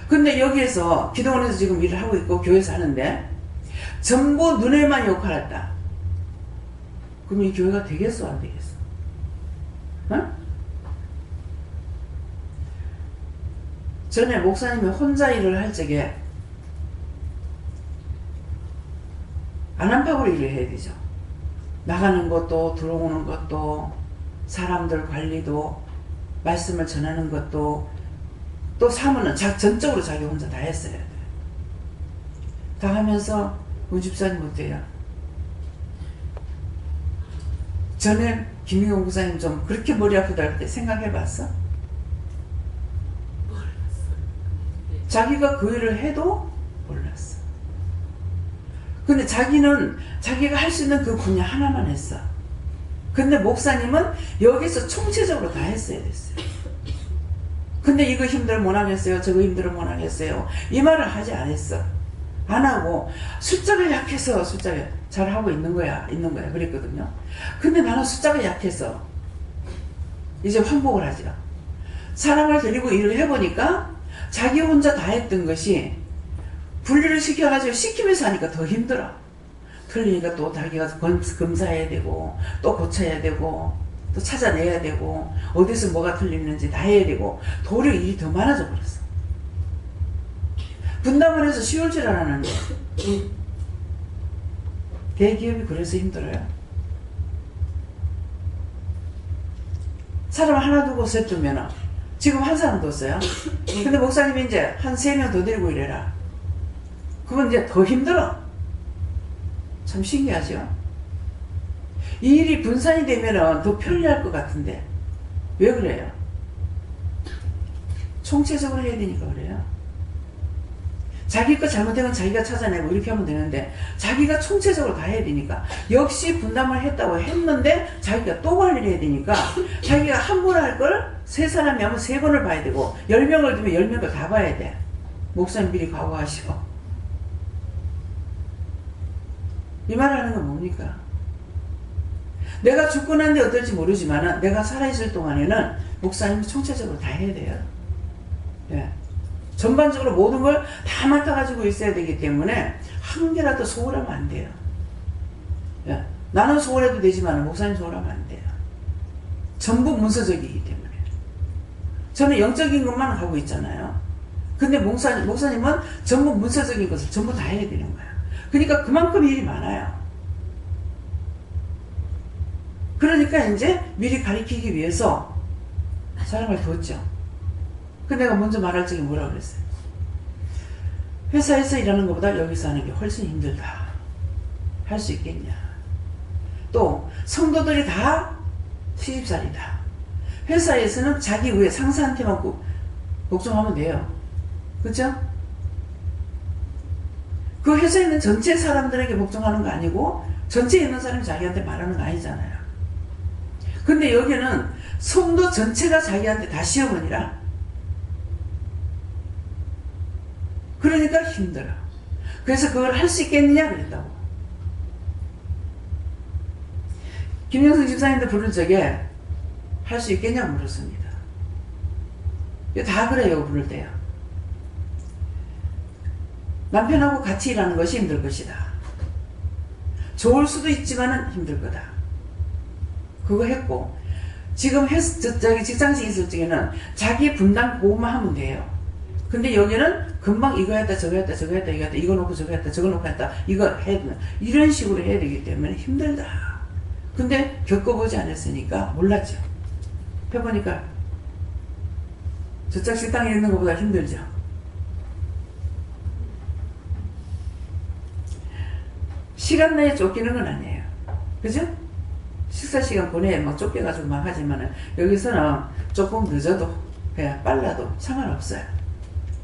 근데 여기에서 기도원에서 지금 일을 하고 있고 교회에서 하는데 전부 눈에만 역할을 했다. 그럼 이 교회가 되겠어 안 되겠어? 어? 전에 목사님이 혼자 일을 할 적에 안안pak으로 일을 해야 되죠. 나가는 것도 들어오는 것도 사람들 관리도 말씀을 전하는 것도 또 사무는 전적으로 자기 혼자 다 했어야 돼. 다 하면서 우리 집사님 어때요? 전에 김민경 목사님 좀 그렇게 머리 아프다 할 때 생각해봤어? 자기가 그 일을 해도 몰랐어. 근데 자기는 자기가 할 수 있는 그 분야 하나만 했어. 근데 목사님은 여기서 총체적으로 다 했어야 됐어요. 근데 이거 힘들어 못 하겠어요. 저거 힘들어 못 하겠어요. 이 말을 하지 않았어. 안 하고 숫자가 약해서 숫자가 잘하고 있는 거야 그랬거든요. 근데 나는 숫자가 약해서 이제 환복을 하죠. 사람을 데리고 일을 해보니까 자기 혼자 다 했던 것이 분리를 시켜가지고 시키면서 하니까 더 힘들어. 틀리니까 또 자기가 검사해야 되고 또 고쳐야 되고 또 찾아내야 되고 어디서 뭐가 틀리는지 다 해야 되고 도리어 일이 더 많아져 버렸어. 분담을 해서 쉬울 줄 알았는데 대기업이 그래서 힘들어요. 사람 하나 두고 셋 두면 지금 한 사람 뒀어요. 근데 목사님이 이제 한 3명 더 데리고 일해라. 그건 이제 더 힘들어. 참 신기하죠? 이 일이 분산이 되면 더 편리할 것 같은데 왜 그래요? 총체적으로 해야 되니까 그래요. 자기 거 잘못되면 자기가 찾아내고 이렇게 하면 되는데 자기가 총체적으로 다 해야 되니까 역시 분담을 했다고 했는데 자기가 또 관리를 해야 되니까 자기가 한 번 할 걸 3사람이 하면 3번을 봐야 되고 10명을 두면 10명을 다 봐야 돼. 목사님 미리 각오하시고. 이 말을 하는 건 뭡니까? 내가 죽고 난 뒤 어떨지 모르지만 내가 살아있을 동안에는 목사님이 총체적으로 다 해야 돼요. 예. 전반적으로 모든 걸 다 맡아가지고 있어야 되기 때문에 한 개라도 소홀하면 안 돼요. 예. 나는 소홀해도 되지만 목사님 소홀하면 안 돼요. 전부 문서적이기 때문에. 저는 영적인 것만 하고 있잖아요. 근데 목사님은 전부 문서적인 것을 전부 다 해야 되는 거야. 그러니까 그만큼 일이 많아요. 그러니까 이제 미리 가리키기 위해서 사람을 뒀죠. 근데 내가 먼저 말할 적에 뭐라고 그랬어요? 회사에서 일하는 것보다 여기서 하는 게 훨씬 힘들다. 할 수 있겠냐. 또 성도들이 다 시집살이다. 회사에서는 자기 위에 상사한테만 복종하면 돼요. 그렇죠? 그 회사에 있는 전체 사람들에게 복종하는 거 아니고 전체에 있는 사람이 자기한테 말하는 거 아니잖아요. 근데 여기는 성도 전체가 자기한테 다 시어머니라. 그러니까 힘들어. 그래서 그걸 할 수 있겠느냐 그랬다고. 김영승 집사님도 부른 적에 할 수 있겠냐 물었습니다. 다 그래요 부를 때요. 남편하고 같이 일하는 것이 힘들 것이다. 좋을 수도 있지만 힘들 거다. 그거 했고 지금 직장에서 있을 적에는 자기 분담 보호만 하면 돼요. 근데 여기는 금방 이거 했다 저거 했다 저거 했다 이거 했다 이거 놓고 저거 했다 저거 놓고 했다 이거 해야 된다. 이런 식으로 해야 되기 때문에 힘들다. 근데 겪어보지 않았으니까 몰랐죠. 해보니까 저쪽 식당에 있는 것보다 힘들죠. 시간 내에 쫓기는 건 아니에요. 그죠? 식사 시간 보내야 막 쫓겨가지고 막 하지만은 여기서는 조금 늦어도 그냥 빨라도 상관없어요.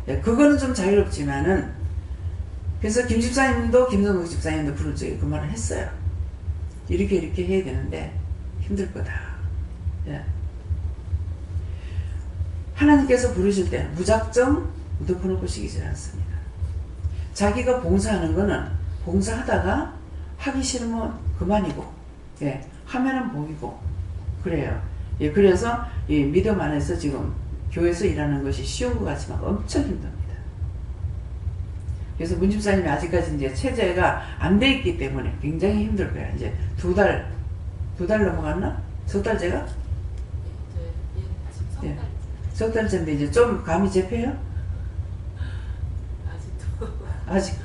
예, 그거는 좀 자유롭지만은 그래서 김 집사님도 김성국 집사님도 부를 적에 그 말을 했어요. 이렇게 해야 되는데 힘들 거다. 예. 하나님께서 부르실 때 무작정 덮어놓고 시키지 않습니다. 자기가 봉사하는 거는 봉사하다가 하기 싫으면 그만이고, 예, 하면은 보이고 그래요. 예, 그래서 이 믿음 안에서 지금 교회에서 일하는 것이 쉬운 것 같지만 엄청 힘듭니다. 그래서 문집사님이 아직까지 이제 체제가 안 돼 있기 때문에 굉장히 힘들 거야. 이제 두 달 넘어갔나? 석 달째가? 예, 석 달째인데 이제 좀 감이 잡혀요? 아직.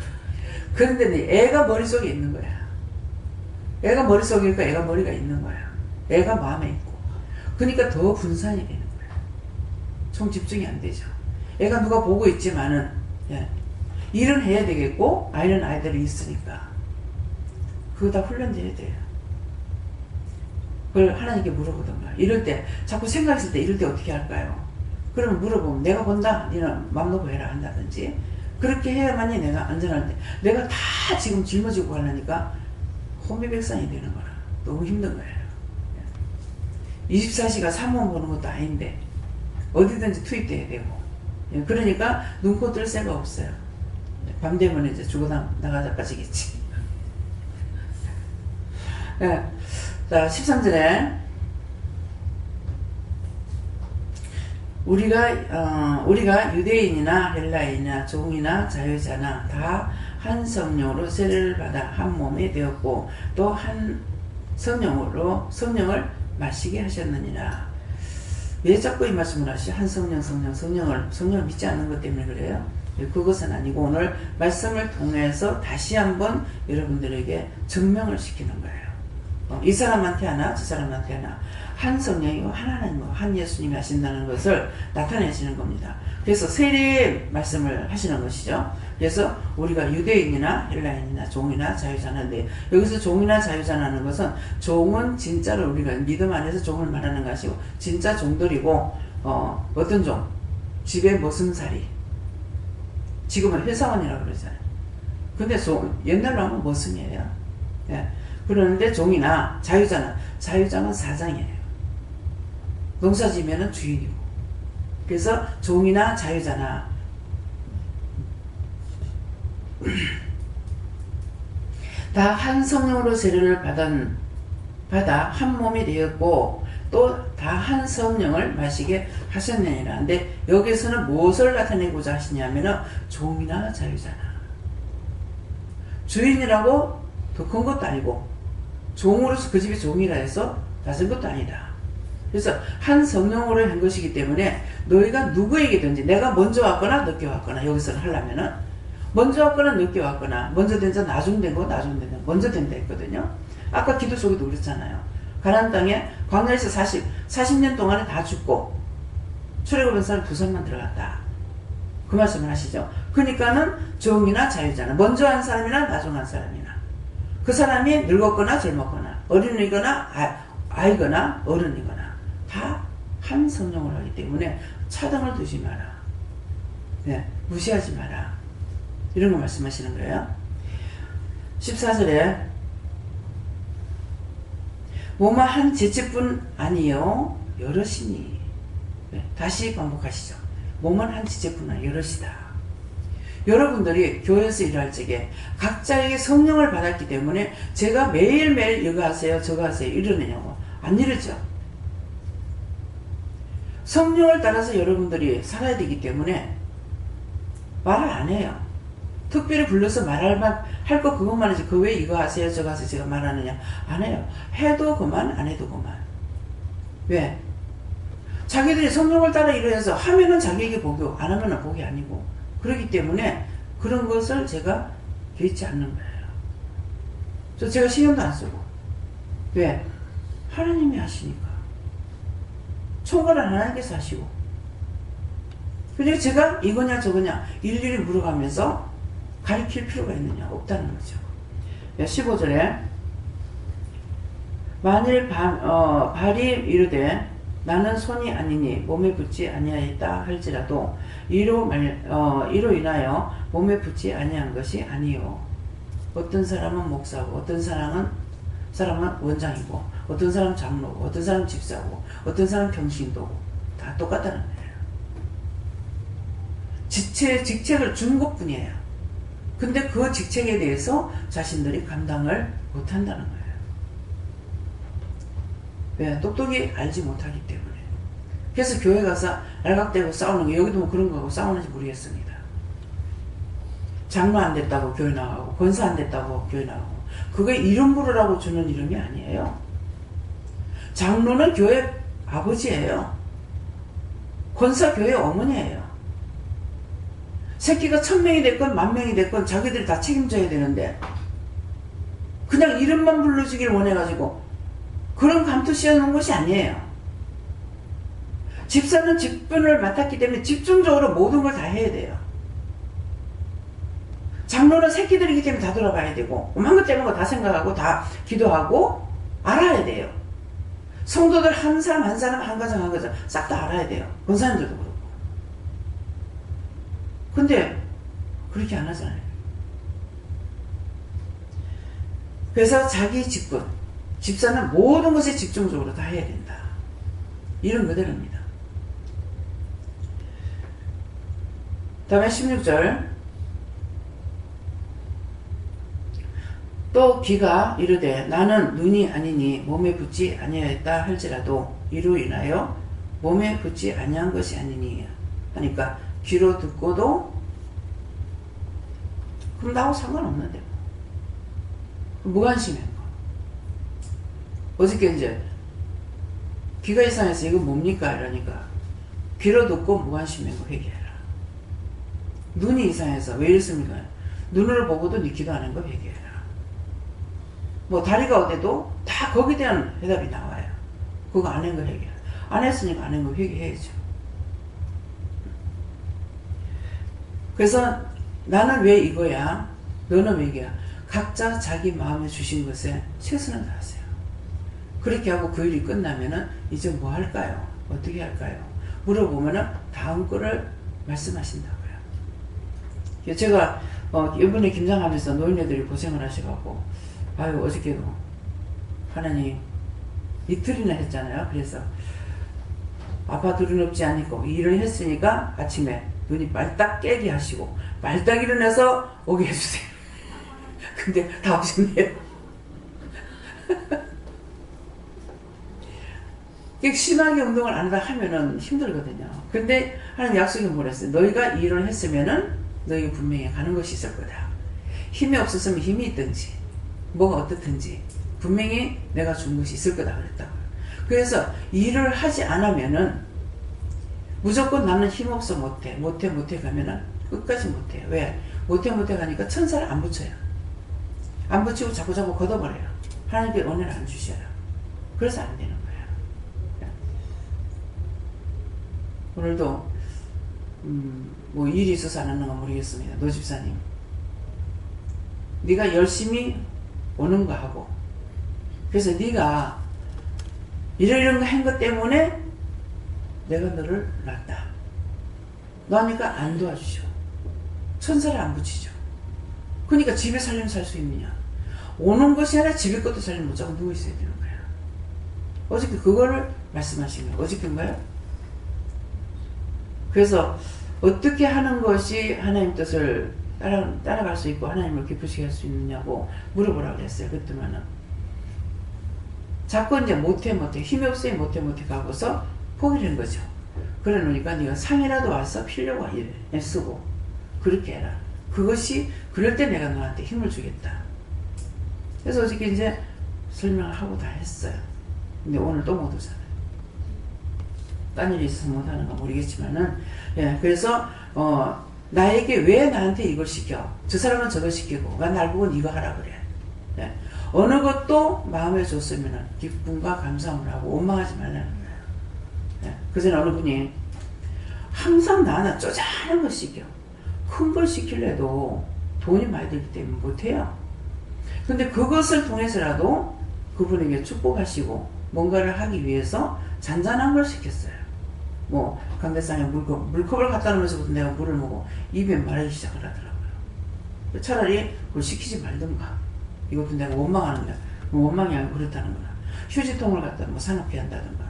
그런데 애가 머릿속에 있는 거야. 애가 머릿속이니까 애가 머리가 있는 거야. 애가 마음에 있고. 그러니까 더 분산이 되는 거야. 총 집중이 안 되죠. 애가 누가 보고 있지만은, 예, 일은 해야 되겠고, 아이는 아이들이 있으니까. 그거 다 훈련돼야 돼요. 그걸 하나님께 물어보던가. 이럴 때, 자꾸 생각했을 때 이럴 때 어떻게 할까요? 그러면 물어보면 내가 본다? 니는 맘 놓고 해라 한다든지. 그렇게 해야만이 내가 안전한데, 내가 다 지금 짊어지고 가려니까 혼비백산이 되는 거라. 너무 힘든 거예요. 24시간 사무원 보는 것도 아닌데 어디든지 투입돼야 되고, 그러니까 눈코 뜰 새가 없어요. 밤 되면 이제 죽어 나가자 빠지겠지. 네. 자, 13절에 우리가 유대인이나 헬라인이나 종이나 자유자나 다 한 성령으로 세례를 받아 한 몸이 되었고 또 한 성령을 마시게 하셨느니라. 왜 자꾸 이 말씀을 하시? 한 성령을 믿지 않는 것 때문에 그래요? 그것은 아니고 오늘 말씀을 통해서 다시 한번 여러분들에게 증명을 시키는 거예요. 이 사람한테 하나 저 사람한테 하나 한 성령이고 한 하나님이고 한 예수님이 하신다는 것을 나타내시는 겁니다. 그래서 세례의 말씀을 하시는 것이죠. 그래서 우리가 유대인이나 헬라인이나 종이나 자유자나인데 여기서 종이나 자유자나는 것은 종은 진짜로 우리가 믿음 안에서 종을 말하는 것이고 진짜 종들이고 어떤 종? 집에 머슴살이 지금은 회사원이라고 그러잖아요. 근데 옛날로 하면 머슴이에요. 예. 그러는데 종이나 자유자는 사장이에요. 농사지면은 주인이고. 그래서 종이나 자유자나 다 한 성령으로 세례를 받아 한 몸이 되었고 또 다 한 성령을 마시게 하셨느니라. 근데 여기서는 무엇을 나타내고자 하시냐면은 종이나 자유자나 주인이라고 더 큰 것도 아니고 종으로서 그 집이 종이라 해서 낮은 것도 아니다. 그래서 한 성령으로 한 것이기 때문에 너희가 누구에게든지 내가 먼저 왔거나 늦게 왔거나 여기서는 하려면은 먼저 왔거나 늦게 왔거나 먼저 된 자 나중 된 거 나중 된 자 먼저 된다 했거든요. 아까 기도 속에도 그랬잖아요. 가나안 땅에 광야에서 40년 동안에 다 죽고 출애굽한 사람 2사람만 들어갔다. 그 말씀을 하시죠. 그러니까는 종이나 자유자나 먼저 한 사람이나 나중 한 사람이나 그 사람이 늙었거나 젊었거나 어린이거나 아이거나 어른이거나 다 한 성령을 하기 때문에 차등을 두지 마라. 네, 무시하지 마라. 이런 거 말씀하시는 거예요. 14절에 몸은 한 지체뿐 아니요 여럿이니. 네, 다시 반복하시죠. 몸은 한 지체뿐 아니요 여럿이다. 여러분들이 교회에서 일할 적에 각자에게 성령을 받았기 때문에 제가 매일매일 이거 하세요 저거 하세요 이러느냐고 안 이러죠. 성령을 따라서 여러분들이 살아야 되기 때문에 말을 안 해요. 특별히 불러서 말할 거 그것만 하지 그 왜 이거 하세요 저거 하세요 제가 말하느냐 안 해요. 해도 그만 안 해도 그만. 왜? 자기들이 성령을 따라 일해서 하면은 자기에게 복이 안 하면은 복이 아니고 그렇기 때문에 그런 것을 제가 개의치 않는 거예요. 제가 신경도 안 쓰고. 왜? 하나님이 하시니까. 총괄은 하나님께서 하시고. 그러니까 제가 이거냐 저거냐 일일이 물어가면서 가르칠 필요가 있느냐 없다는 거죠. 15절에 만일 발이 이르되 나는 손이 아니니 몸에 붙지 아니하였다 할지라도 이로 인하여 몸에 붙지 아니한 것이 아니요. 어떤 사람은 목사고, 어떤 사람은 원장이고, 어떤 사람은 장로고, 어떤 사람은 집사고, 어떤 사람은 평신도고, 다 똑같다는 거예요. 직책을 준 것뿐이에요. 근데 그 직책에 대해서 자신들이 감당을 못한다는 거예요. 왜? 똑똑히 알지 못하기 때문에. 그래서 교회 가서 알각대고 싸우는 게, 여기도 뭐 그런 거하고 싸우는지 모르겠습니다. 장로 안 됐다고 교회 나가고, 권사 안 됐다고 교회 나가고, 그게 이름 부르라고 주는 이름이 아니에요. 장로는 교회 아버지예요. 권사 교회 어머니예요. 새끼가 1000명이 됐건 10,000명이 됐건 자기들이 다 책임져야 되는데, 그냥 이름만 불러주길 원해가지고 그런 감투 씌워놓은 것이 아니에요. 집사는 직분을 맡았기 때문에 집중적으로 모든 걸 다 해야 돼요. 장로는 새끼들이기 때문에 다 돌아가야 되고, 한 것 때문에 다 생각하고 다 기도하고 알아야 돼요. 성도들 한 사람 한 사람 한 가정 한 가정 싹 다 알아야 돼요. 권사님들도 그렇고. 근데 그렇게 안 하잖아요. 그래서 자기 직분, 집사는 모든 것에 집중적으로 다 해야 된다. 이런 그대로입니다. 다음에 16절. 또 귀가 이르되 나는 눈이 아니니 몸에 붙지 아니하였다 할지라도 이로 인하여 몸에 붙지 아니한 것이 아니니 하니까 귀로 듣고도 그럼 나하고 상관없는데 무관심한 거. 어저께 이제 귀가 이상해서 이거 뭡니까 이러니까 귀로 듣고 무관심한 거 회개해라. 눈이 이상해서 왜 이랬습니까? 눈으로 보고도 네 귀도 아는 거 회개해라. 뭐 다리가 어때도 다 거기에 대한 대답이 나와요. 그거 안 한 거 회개해라. 안 했으니까 안 한 거 회개해야죠. 그래서 나는 왜 이거야? 너는 왜 이거야? 각자 자기 마음에 주신 것에 최선을 다하세요. 그렇게 하고 그 일이 끝나면은 이제 뭐 할까요? 어떻게 할까요? 물어보면은 다음 거를 말씀하신다고요. 제가 이번에 김장하면서 노인네들이 고생을 하셔가지고 아유 어저께도 하나님 이틀이나 했잖아요. 그래서 아파둘은 없지 않고 일을 했으니까 아침에 눈이 말딱 깨게 하시고 말딱 일어나서 오게 해주세요. 근데 다 오셨네요. 심하게 운동을 안 하면은 힘들거든요. 근데 하나님 약속이 뭐랬어요? 너희가 일을 했으면은 너희가 분명히 가는 것이 있을 거다. 힘이 없었으면 힘이 있든지 뭐가 어떻든지 분명히 내가 준 것이 있을 거다 그랬다고요. 그래서 일을 하지 않으면은 무조건 나는 힘없어 못해 가면은 끝까지 못해요. 왜? 못해 가니까 천사를 안 붙여요. 안 붙이고 자꾸 걷어버려요. 하나님께 은혜를 안 주셔요. 그래서 안 되는 거예요. 오늘도 뭐 일이 있어서 안 하는 건 모르겠습니다. 노 집사님, 네가 열심히 오는 거 하고, 그래서 네가 이런 거 한 것 때문에 내가 너를 낳았다. 너니까 안 도와주죠. 천사를 안 붙이죠. 그러니까 집에 살려면 살 수 있느냐? 오는 것이 아니라 집에 것도 살려면 무조건 누워 있어야 되는 거야. 어저께 그거를 말씀하신 거예요. 어저께인가요? 그래서 어떻게 하는 것이 하나님 뜻을 따라갈 수 있고 하나님을 기쁘시게 할 수 있느냐고 물어보라고 그랬어요. 그때만은 자꾸 이제 못해 힘이 없으니 못해 가고서 포기를 한 거죠. 그래 놓으니까 네가 상이라도 와서 필요가 애쓰고 그렇게 해라. 그것이 그럴 때 내가 너한테 힘을 주겠다. 그래서 어저께 이제 설명을 하고 다 했어요. 근데 오늘 또 못 오잖아요. 딴 일이 있어서 못 하는 건 모르겠지만은, 예, 그래서 나에게 왜 나한테 이걸 시켜? 저 사람은 저걸 시키고 날 보고 이거 하라 그래. 예, 어느 것도 마음에 줬으면은 기쁨과 감사함을 하고 원망하지 말라는 거예요. 예, 그전에 어느 분이 항상 나는 쪼잔한 걸 시켜. 큰 걸 시키려도 돈이 많이 들기 때문에 못해요. 근데 그것을 통해서라도 그분에게 축복하시고 뭔가를 하기 위해서 잔잔한 걸 시켰어요. 뭐 강대상에 물컵을 갖다 놓으면서부터 내가 물을 먹고 입에 말하기 시작을 하더라고요. 차라리 그걸 시키지 말든가. 이것도 내가 원망하는 거야. 원망이 아니고 그렇다는 거야. 휴지통을 갖다 뭐 사놓게 한다든가.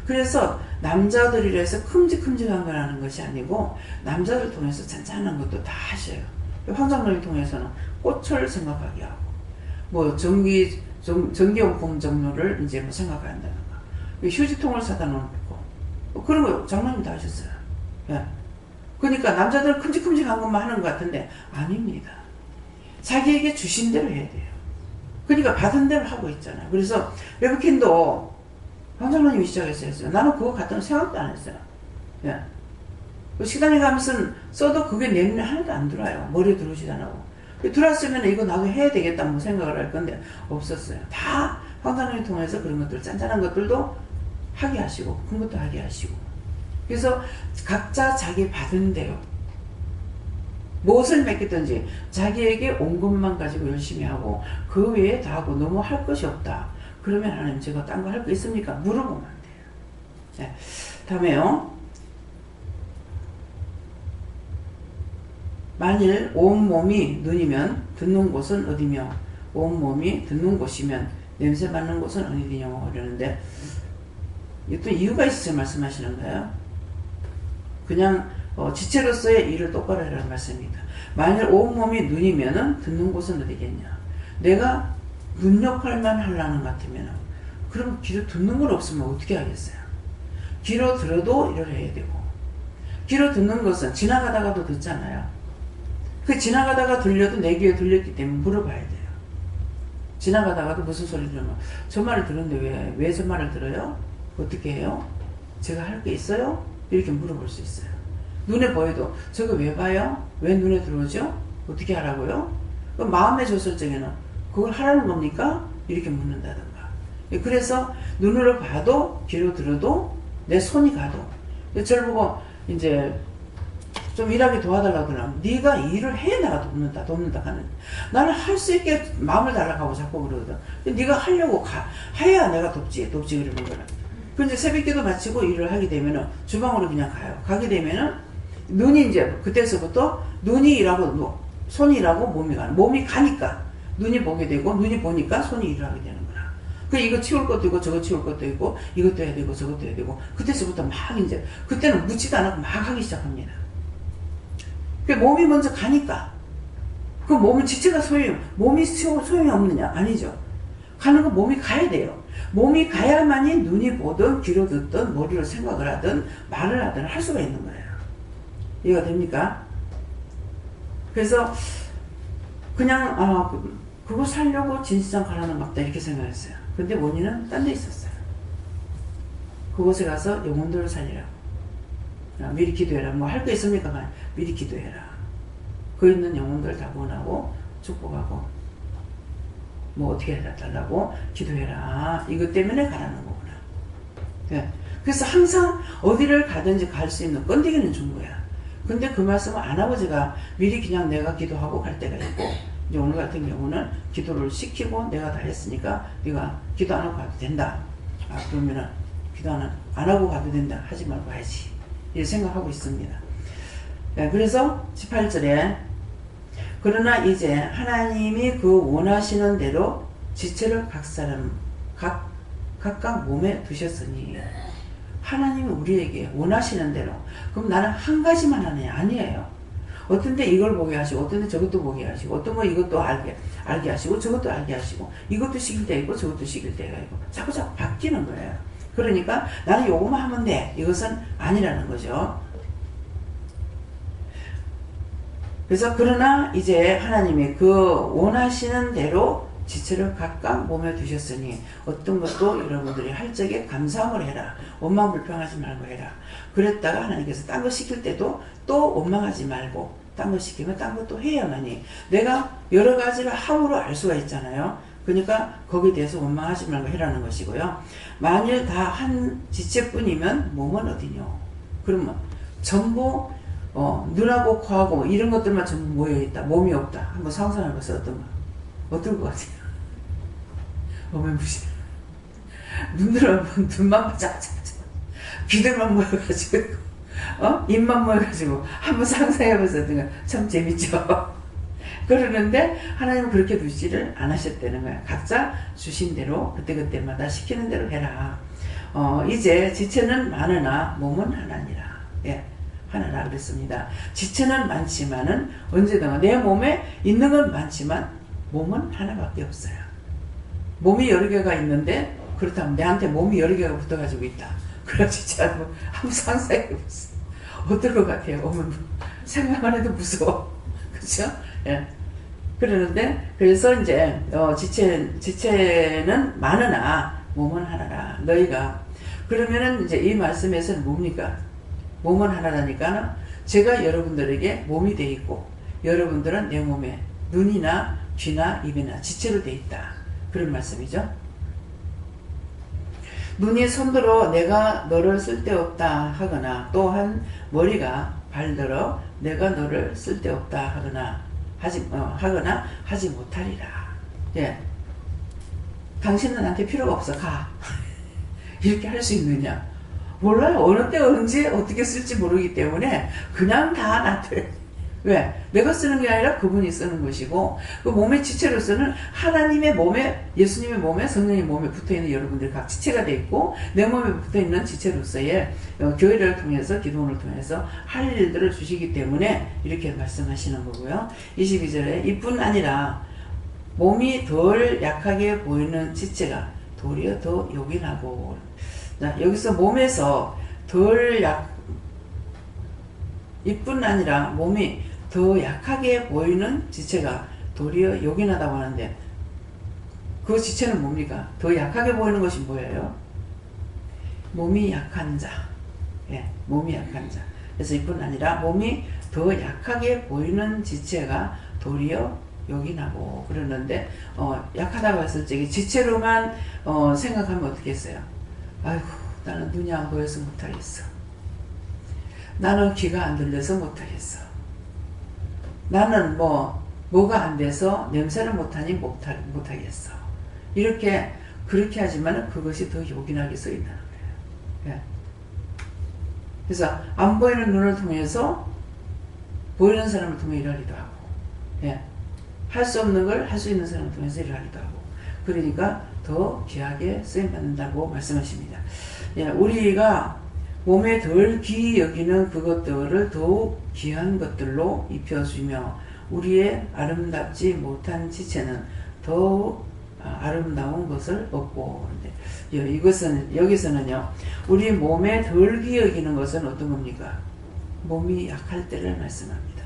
그래서 남자들이라 해서 큼직큼직한 걸 하는 것이 아니고 남자들 통해서 잔잔한 것도 다 하셔요. 황장로를 통해서는 꽃을 생각하게 하고 뭐 전기용품 종류를 이제 뭐 생각한다든가 휴지통을 사다 놓고 뭐 그런 거 장로님 다 하셨어요. 예. 그러니까 남자들은 큼직큼직한 것만 하는 것 같은데 아닙니다. 자기에게 주신 대로 해야 돼요. 그러니까 받은 대로 하고 있잖아요. 그래서 레브킨도 황장로님이 시작했어요. 나는 그거 갖다는 생각도 안 했어요. 예. 식당에 가면서 써도 그게 내 눈에 하나도 안 들어와요. 머리에 들어오지도 않고. 들어왔으면 이거 나도 해야 되겠다 뭐 생각을 할 건데 없었어요. 다 황장로님 통해서 그런 것들 짠짠한 것들도 하게 하시고 큰 것도 하게 하시고. 그래서 각자 자기 받은 대로 무엇을 맡겼든지 자기에게 온 것만 가지고 열심히 하고 그 외에 다 하고 너무 할 것이 없다. 그러면 하나님 제가 딴 거 할 거 있습니까? 물어보면 안 돼요. 네. 다음에요. 만일 온몸이 눈이면 듣는 곳은 어디며 온몸이 듣는 곳이면 냄새 맡는 곳은 어디냐고 그러는데 또 이유가 있어서 말씀하시는 거예요. 그냥 지체로서의 일을 똑바로 해라는 말씀입니다. 만일 온몸이 눈이면은 듣는 곳은 어디겠냐. 내가 눈 역할만 하려는 것 같으면 그럼 귀로 듣는 건 없으면 어떻게 하겠어요. 귀로 들어도 일을 해야 되고 귀로 듣는 것은 지나가다가도 듣잖아요. 그 지나가다가 들려도 내 귀에 들렸기 때문에 물어봐야 돼요. 지나가다가도 무슨 소리 들으면 저 말을 들었는데 왜 저 말을 들어요? 어떻게 해요? 제가 할 게 있어요? 이렇게 물어볼 수 있어요. 눈에 보여도 저거 왜 봐요? 왜 눈에 들어오죠? 어떻게 하라고요? 그럼 마음의 조설적에는 그걸 하라는 겁니까? 이렇게 묻는다든가. 그래서 눈으로 봐도 귀로 들어도 내 손이 가도 저를 보고 이제 좀 일하게 도와달라고 그러면 네가 일을 해 내가 돕는다 하는. 나는 할 수 있게 마음을 달라고 자꾸 그러거든. 네가 하려고 해야 내가 돕지 그러는 거는. 근데 새벽기도 마치고 일을 하게 되면은 주방으로 그냥 가요. 가게 되면은 눈이 이제 그때서부터 눈이 일하고 손이 일하고 몸이 가는. 몸이 가니까 눈이 보게 되고 눈이 보니까 손이 일을 하게 되는 거야. 그 이거 치울 것도 있고 저거 치울 것도 있고 이것도 해야 되고 저것도 해야 되고 그때서부터 막 이제 그때는 묻지도 않고 막 하기 시작합니다. 그 몸이 먼저 가니까 그 몸은 지체가 몸이 소용이 없느냐? 아니죠. 가는 거 몸이 가야 돼요. 몸이 가야만이 눈이 보든 귀로 듣든 머리로 생각을 하든 말을 하든 할 수가 있는 거예요. 이해가 됩니까? 그래서 그냥 그거 살려고 진시장 가라는 것 같다 이렇게 생각했어요. 근데 원인은 딴 데 있었어요. 그곳에 가서 영혼들을 살리라고. 미리 기도해라. 뭐 할 거 있습니까? 미리 기도해라. 그 있는 영혼들 다 구원하고 축복하고 뭐 어떻게 해달라고 기도해라. 이것 때문에 가라는 거구나. 네. 그래서 항상 어디를 가든지 갈 수 있는 건데기는 준 거야. 근데 그 말씀을 안 하고 제가 미리 그냥 내가 기도하고 갈 때가 있고 이제 오늘 같은 경우는 기도를 시키고 내가 다 했으니까 네가 기도 안 하고 가도 된다. 그러면은 기도 안 하고 가도 된다. 하지 말고 가야지. 이렇게 생각하고 있습니다. 네, 그래서 18절에 그러나 이제 하나님이 그 원하시는 대로 지체를 각 사람 각각 몸에 두셨으니 하나님이 우리에게 원하시는 대로. 그럼 나는 한 가지만 하느냐? 아니에요. 어떤 데 이걸 보게 하시고 어떤 데 저것도 보게 하시고 어떤 거 이것도 알게 하시고 저것도 알게 하시고 이것도 시킬 때 있고 저것도 시킬 때가 있고 자꾸 바뀌는 거예요. 그러니까 나는 요거만 하면 돼. 이것은 아니라는 거죠. 그래서 그러나 이제 하나님이 그 원하시는 대로 지체를 각각 몸에 두셨으니 어떤 것도 여러분들이 할 적에 감사함을 해라. 원망 불평하지 말고 해라. 그랬다가 하나님께서 딴 거 시킬 때도 또 원망하지 말고 딴 거 시키면 딴 것도 해야만이 내가 여러 가지를 함으로 알 수가 있잖아요. 그러니까 거기에 대해서 원망하지 말고 해라는 것이고요. 만일 다 한 지체뿐이면 몸은 어디뇨? 그러면 전부 눈하고 코하고 이런 것들만 전부 모여있다. 몸이 없다. 한번 상상해보세요. 어떤가? 어떨 것 같아요? 어메무시. 눈으로 눈만 바짝바짝, 귀들만 모여가지고, 입만 모여가지고 한번 상상해보세요. 참 재밌죠? 그러는데 하나님은 그렇게 두지를 안 하셨다는 거야. 각자 주신 대로 그때그때마다 시키는 대로 해라. 이제 지체는 많으나 몸은 하나니라. 예, 하나라 그랬습니다. 지체는 많지만은 언제든가 내 몸에 있는 건 많지만 몸은 하나밖에 없어요. 몸이 여러 개가 있는데 그렇다면 내한테 몸이 여러 개가 붙어가지고 있다. 그럼 진짜 한번 상상해보세요. 어떨 것 같아요? 생각만 해도 무서워. 그렇죠? 예. 그러는데 그래서 이제 지체는 많으나 몸은 하나라. 너희가 그러면은 이제 이 말씀에서는 뭡니까? 몸은 하나라니까 제가 여러분들에게 몸이 돼 있고 여러분들은 내 몸에 눈이나 귀나 입이나 지체로 돼 있다. 그런 말씀이죠. 눈이 손들어 내가 너를 쓸데없다 하거나 또한 머리가 발들어 내가 너를 쓸데없다 하거나 하지 못하리라. 예. 당신은 나한테 필요가 없어. 가. 이렇게 할 수 있느냐? 몰라요. 어느 때 언제 어떻게 쓸지 모르기 때문에 그냥 다 나한테. 왜? 내가 쓰는 게 아니라 그분이 쓰는 것이고 그 몸의 지체로서는 하나님의 몸에 예수님의 몸에 성령의 몸에 붙어있는 여러분들이 각 지체가 되어 있고 내 몸에 붙어있는 지체로서의 교회를 통해서 기도원을 통해서 할 일들을 주시기 때문에 이렇게 말씀하시는 거고요. 22절에 이뿐 아니라 몸이 덜 약하게 보이는 지체가 도리어 더 요긴하고 여기서 몸에서 이뿐 아니라 몸이 더 약하게 보이는 지체가 도리어 요긴하다고 하는데 그 지체는 뭡니까? 더 약하게 보이는 것이 뭐예요? 몸이 약한 자. 예, 몸이 약한 자. 그래서 이뿐 아니라 몸이 더 약하게 보이는 지체가 도리어 요긴하고 그러는데 약하다고 했을 때 지체로만 생각하면 어떻게 했어요? 아이고 나는 눈이 안 보여서 못하겠어. 나는 귀가 안 들려서 못하겠어. 나는 뭐가 안 돼서 냄새를 못하니 못하겠어. 그렇게 하지만 그것이 더 요긴하게 쓰인다는 거예요. 예. 그래서 안 보이는 눈을 통해서 보이는 사람을 통해 일하기도 하고, 예. 할 수 없는 걸 할 수 있는 사람을 통해서 일하기도 하고, 그러니까 더 귀하게 쓰임받는다고 말씀하십니다. 예. 우리가 몸에 덜 귀히 여기는 그것들을 더욱 귀한 것들로 입혀주며 우리의 아름답지 못한 지체는 더욱 아름다운 것을 얻고 여기서는요 우리 몸에 덜 귀히 여기는 것은 어떤 겁니까? 몸이 약할 때를 말씀합니다.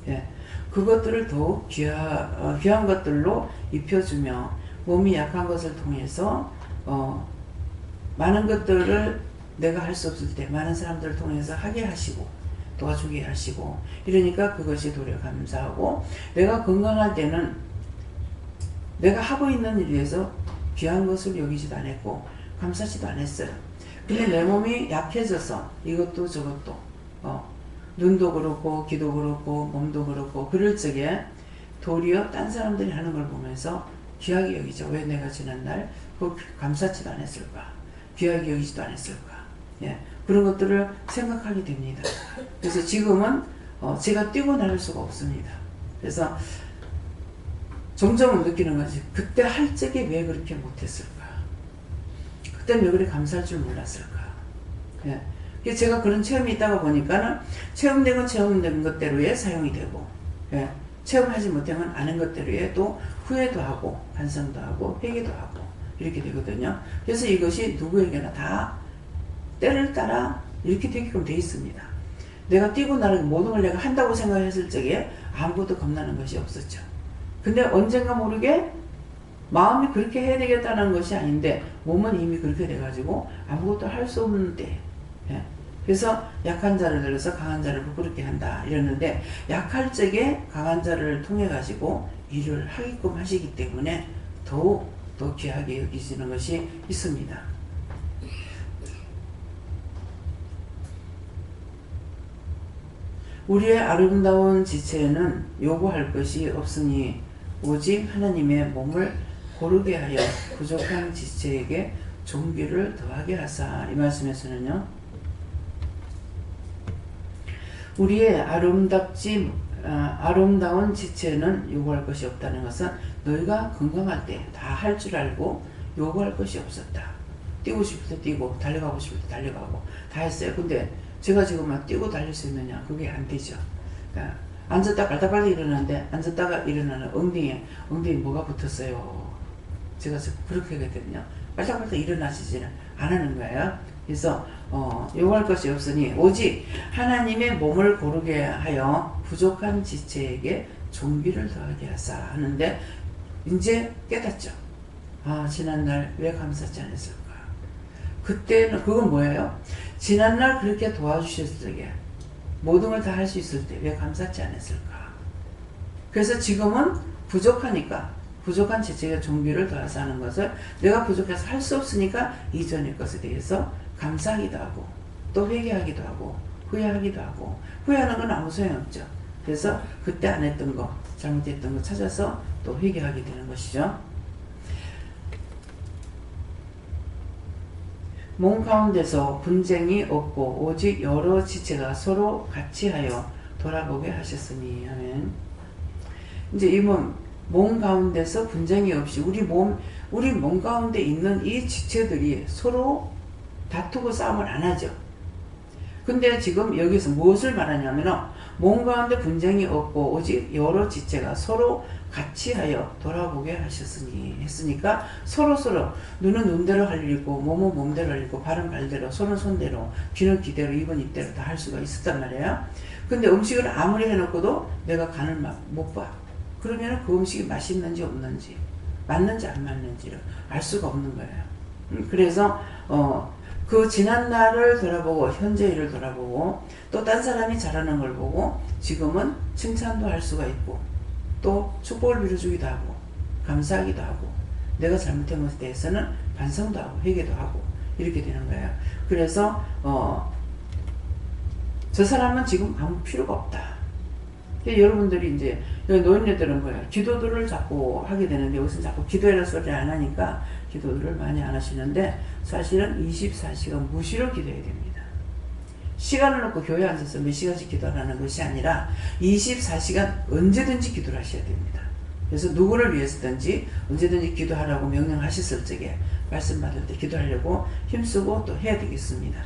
예. 그것들을 더욱 귀한 것들로 입혀주며 몸이 약한 것을 통해서 많은 것들을 내가 할 수 없을 때 많은 사람들을 통해서 하게 하시고 도와주게 하시고 이러니까 그것이 도리어 감사하고 내가 건강할 때는 내가 하고 있는 일에서 귀한 것을 여기지도 않았고 감사하지도 않았어요. 근데 내 몸이 약해져서 이것도 저것도 눈도 그렇고 귀도 그렇고 몸도 그렇고 그럴 적에 도리어 딴 사람들이 하는 걸 보면서 귀하게 여기죠. 왜 내가 지난날 감사치도 않았을까? 귀하게 여기지도 않았을까? 예, 그런 것들을 생각하게 됩니다. 그래서 지금은 제가 뛰고 나를 수가 없습니다. 그래서 점점 느끼는 것이 그때 할 적에 왜 그렇게 못했을까? 그때 왜 그렇게 감사할 줄 몰랐을까? 예, 제가 그런 체험이 있다가 보니까는 체험된 건 체험된 것대로에 사용이 되고 예, 체험하지 못한 건 아는 것대로에 또 후회도 하고 반성도 하고 회개도 하고 이렇게 되거든요. 그래서 이것이 누구에게나 다 때를 따라 이렇게 되게끔 돼 있습니다. 내가 뛰고 나는 모든 걸 내가 한다고 생각했을 적에 아무것도 겁나는 것이 없었죠. 근데 언젠가 모르게 마음이 그렇게 해야 되겠다는 것이 아닌데 몸은 이미 그렇게 돼가지고 아무것도 할 수 없는 때 예. 그래서 약한 자를 들어서 강한 자를 부끄럽게 한다 이랬는데 약할 적에 강한 자를 통해 가지고 일을 하게끔 하시기 때문에 더욱 더 귀하게 여기시는 것이 있습니다. 우리의 아름다운 지체에는 요구할 것이 없으니 오직 하나님의 몸을 고르게 하여 부족한 지체에게 존귀를 더하게 하사. 이 말씀에서는요, 우리의 아름다운 지체는 요구할 것이 없다는 것은 너희가 건강할 때 다 할 줄 알고 요구할 것이 없었다. 뛰고 싶을 때 뛰고 달려가고 싶을 때 달려가고 다 했어요. 근데 제가 지금 막 뛰고 달릴 수 있느냐? 그게 안 되죠. 그러니까 앉았다 빨리 일어나는데 앉았다가 일어나는 엉덩이에 뭐가 붙었어요. 제가 그렇게 하거든요. 빨리 일어나시지는 안 하는 거예요. 그래서 요구할 것이 없으니 오직 하나님의 몸을 고르게 하여 부족한 지체에게 존귀를 더하게 하사 하는데, 이제 깨닫죠. 아, 지난날 왜 감사하지 않았을까? 그때는 그건 뭐예요? 지난날 그렇게 도와주셨을 때, 모든 걸 다 할 수 있을 때 왜 감사하지 않았을까? 그래서 지금은 부족하니까 부족한 지체가 존귀를 더하사 하는 것을, 내가 부족해서 할 수 없으니까 이전의 것에 대해서 감사하기도 하고 또 회개하기도 하고 후회하기도 하고, 후회하는 건 아무 소용없죠. 그래서 그때 안 했던 거, 잘못했던 거 찾아서 또 회개하게 되는 것이죠. 몸 가운데서 분쟁이 없고 오직 여러 지체가 서로 같이 하여 돌아보게 하셨으니 하면, 이제 이 몸 가운데서 분쟁이 없이 우리 몸 가운데 있는 이 지체들이 서로 다투고 싸움을 안 하죠. 근데 지금 여기서 무엇을 말하냐면은, 몸 가운데 분쟁이 없고 오직 여러 지체가 서로 같이 하여 돌아보게 하셨으니 했으니까, 서로 눈은 눈대로 할 일이고 몸은 몸대로 할 일이고 발은 발대로 손은 손대로 귀는 귀대로 입은 입대로 다 할 수가 있었단 말이에요. 근데 음식을 아무리 해놓고도 내가 간을 못 봐. 그러면 그 음식이 맛있는지 없는지, 맞는지 안 맞는지를 알 수가 없는 거예요. 그래서 그 지난 날을 돌아보고 현재 일을 돌아보고 또 딴 사람이 잘하는 걸 보고 지금은 칭찬도 할 수가 있고 또 축복을 빌어주기도 하고 감사하기도 하고, 내가 잘못한 것에 대해서는 반성도 하고 회개도 하고 이렇게 되는 거예요. 그래서 저 사람은 지금 아무 필요가 없다. 여러분들이 이제 노인네들은 뭐예요? 기도들을 자꾸 하게 되는데, 여기서 자꾸 기도해라 소리를 안 하니까 기도들을 많이 안 하시는데, 사실은 24시간 무시로 기도해야 됩니다. 시간을 놓고 교회에 앉아서 몇 시간씩 기도하라는 것이 아니라 24시간 언제든지 기도를 하셔야 됩니다. 그래서 누구를 위해서든지 언제든지 기도하라고 명령하셨을 적에 말씀받을 때 기도하려고 힘쓰고 또 해야 되겠습니다.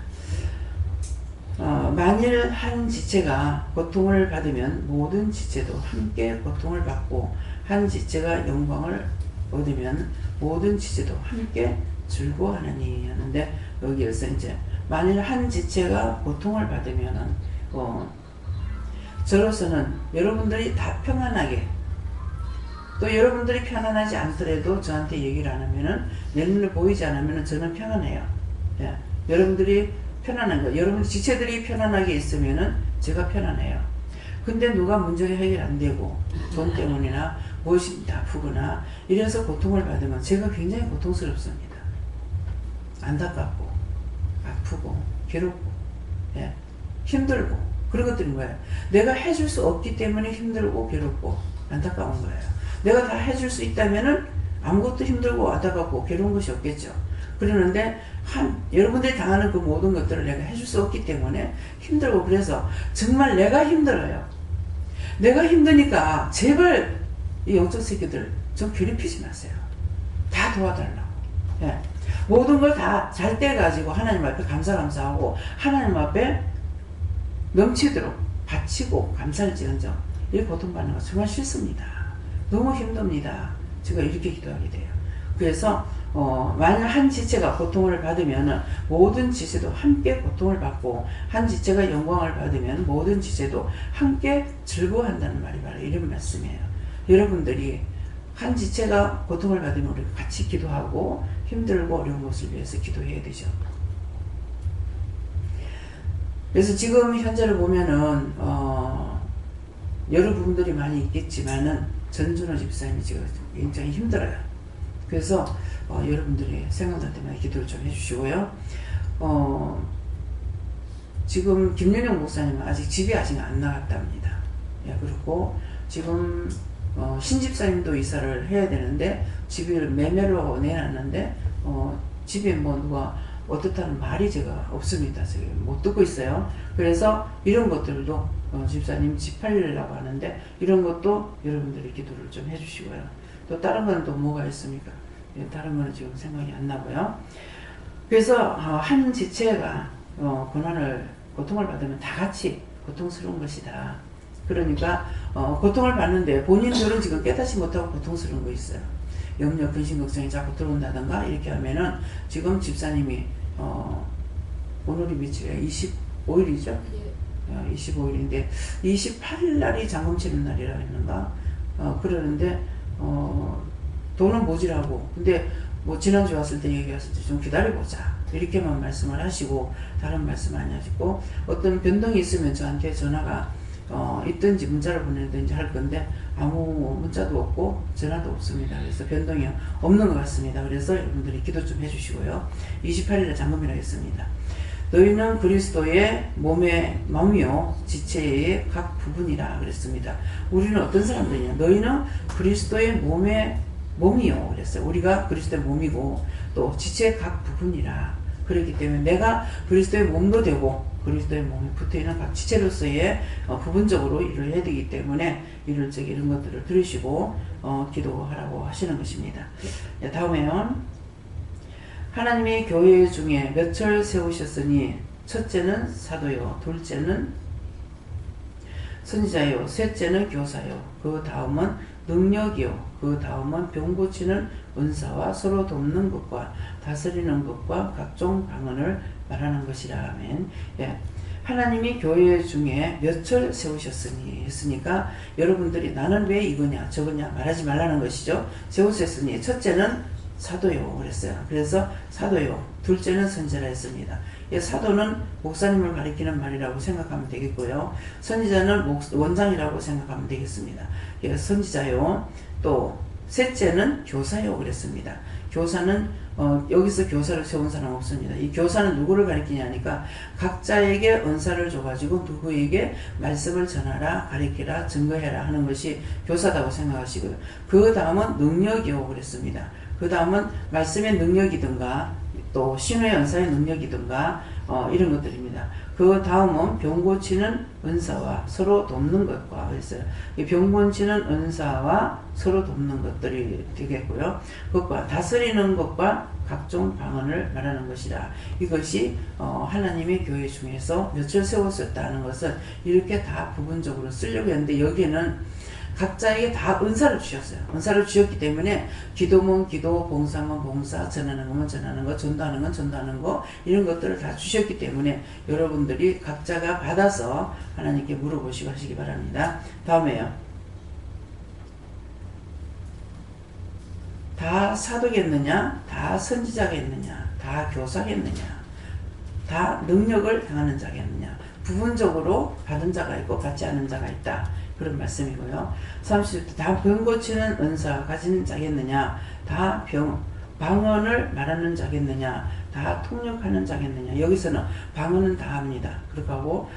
만일 한 지체가 고통을 받으면 모든 지체도 함께 고통을 받고, 한 지체가 영광을 얻으면 모든 지체도 함께 즐거워하느니 하는데, 여기에서 이제 만일 한 지체가 고통을 받으면은 저로서는 여러분들이 다 평안하게, 또 여러분들이 편안하지 않더라도 저한테 얘기를 안 하면은, 내 눈에 보이지 않으면은 저는 편안해요. 예. 여러분들이 편안한 거, 여러분 지체들이 편안하게 있으면은 제가 편안해요. 근데 누가 문제가 해결 안 되고 돈 때문이나 무엇이 아프거나 이래서 고통을 받으면 제가 굉장히 고통스럽습니다. 안타깝고 아프고 괴롭고, 예, 힘들고 그런 것들인 거예요. 내가 해줄 수 없기 때문에 힘들고 괴롭고 안타까운 거예요. 내가 다 해줄 수 있다면은 아무것도 힘들고 안타깝고 괴로운 것이 없겠죠. 그러는데 여러분들이 당하는 그 모든 것들을 내가 해줄 수 없기 때문에 힘들고, 그래서 정말 내가 힘들어요. 내가 힘드니까 제발 이 영적 새끼들 좀 괴롭히지 마세요. 다 도와달라고. 예. 모든 걸 다 잘 떼가지고 하나님 앞에 감사하고 하나님 앞에 넘치도록 바치고 감사할지언정, 이 고통받는 거 정말 싫습니다. 너무 힘듭니다. 제가 이렇게 기도하게 돼요. 그래서 만약 한 지체가 고통을 받으면 모든 지체도 함께 고통을 받고, 한 지체가 영광을 받으면 모든 지체도 함께 즐거워한다는 말이 바로 이런 말씀이에요. 여러분들이 한 지체가 고통을 받으면 우리가 같이 기도하고 힘들고 어려운 것을 위해서 기도해야 되죠. 그래서 지금 현재를 보면은 여러 부분들이 많이 있겠지만은 전준호 집사님이 지금 굉장히 힘들어요. 그래서 여러분들이 생각날 때마다 기도를 좀 해주시고요. 지금 김윤영 목사님은 집에 아직 안 나갔답니다. 예, 그리고 지금 신집사님도 이사를 해야 되는데 집을 매매로 내놨는데 집에 뭐 누가 어떻다는 말이 제가 없습니다. 제가 못 듣고 있어요. 그래서 이런 것들도 집사님 집 팔리려고 하는데 이런 것도 여러분들이 기도를 좀 해주시고요. 또 다른 건 또 뭐가 있습니까? 다른 거는 지금 생각이 안 나고요. 그래서 한 지체가 고통을 받으면 다 같이 고통스러운 것이다. 그러니까 고통을 받는데 본인들은 지금 깨닫지 못하고 고통스러운 거 있어요. 염려, 근심, 걱정이 자꾸 들어온다던가 이렇게 하면은 지금 집사님이 오늘이 며칠이에요? 25일이죠? 예. 25일인데 28일 날이 잔금 치는 날이라 했는가? 그러는데 돈은 모지라고. 근데 뭐 지난주 왔을 때 얘기했을 때 좀 기다려보자 이렇게만 말씀을 하시고 다른 말씀 안 하시고 어떤 변동이 있으면 저한테 전화가 있든지 문자를 보내든지 할 건데 아무 문자도 없고 전화도 없습니다. 그래서 변동이 없는 것 같습니다. 그래서 여러분들이 기도 좀 해주시고요. 28일에 잠금이라 했습니다. 너희는 그리스도의 몸이요 지체의 각 부분이라 그랬습니다. 우리는 어떤 사람들이냐? 너희는 그리스도의 몸이요 그랬어요. 우리가 그리스도의 몸이고 또 지체의 각 부분이라. 그렇기 때문에 내가 그리스도의 몸도 되고 그리스도의 몸에 붙어있는 각 지체로서의 부분적으로 일을 해야 되기 때문에 이런 것들을 들으시고 기도하라고 하시는 것입니다. 다음에요. 하나님이 교회 중에 몇을 세우셨으니 첫째는 사도요, 둘째는 선지자요, 셋째는 교사요, 그 다음은 능력이요, 그 다음은 병 고치는 은사와 서로 돕는 것과 다스리는 것과 각종 방언을 말하는 것이라. 아멘. 예. 하나님이 교회 중에 몇을 세우셨으니 했으니까 여러분들이 나는 왜 이거냐 저거냐 말하지 말라는 것이죠. 세우셨으니 첫째는 사도요 그랬어요. 그래서 사도요, 둘째는 선지자라 했습니다. 예, 사도는 목사님을 가리키는 말이라고 생각하면 되겠고요. 선지자는 원장이라고 생각하면 되겠습니다. 예, 선지자요. 또 셋째는 교사요 그랬습니다. 교사는 여기서 교사를 세운 사람 없습니다. 이 교사는 누구를 가리키냐니까 각자에게 은사를 줘가지고 누구에게 말씀을 전하라, 가리키라, 증거해라 하는 것이 교사다고 생각하시고요. 그 다음은 능력이요 그랬습니다. 그 다음은 말씀의 능력이든가 또 신의 은사의 능력이든가 이런 것들입니다. 그 다음은 병 고치는 은사와 서로 돕는 것과 그랬어요. 이 병 고치는 은사와 서로 돕는 것들이 되겠고요. 그것과 다스리는 것과 각종 방언을 말하는 것이라. 이것이 하나님의 교회 중에서 몇을 세웠었다는 것은 이렇게 다 부분적으로 쓰려고 했는데 여기에는 각자에게 다 은사를 주셨어요. 은사를 주셨기 때문에 기도면 기도, 봉사면 봉사, 전하는 거면 전하는 거, 전도하는 건 전도하는 거 이런 것들을 다 주셨기 때문에 여러분들이 각자가 받아서 하나님께 물어보시고 하시기 바랍니다. 다음에요. 다 사도겠느냐? 다 선지자겠느냐? 다 교사겠느냐? 다 능력을 행하는 자겠느냐? 부분적으로 받은 자가 있고 받지 않은 자가 있다. 그런 말씀이고요. 30절 다 병 고치는 은사 가진 자겠느냐? 다 방언을 말하는 자겠느냐? 다 통역하는 자겠느냐? 여기서는 방언은 다 합니다. 그렇게 하고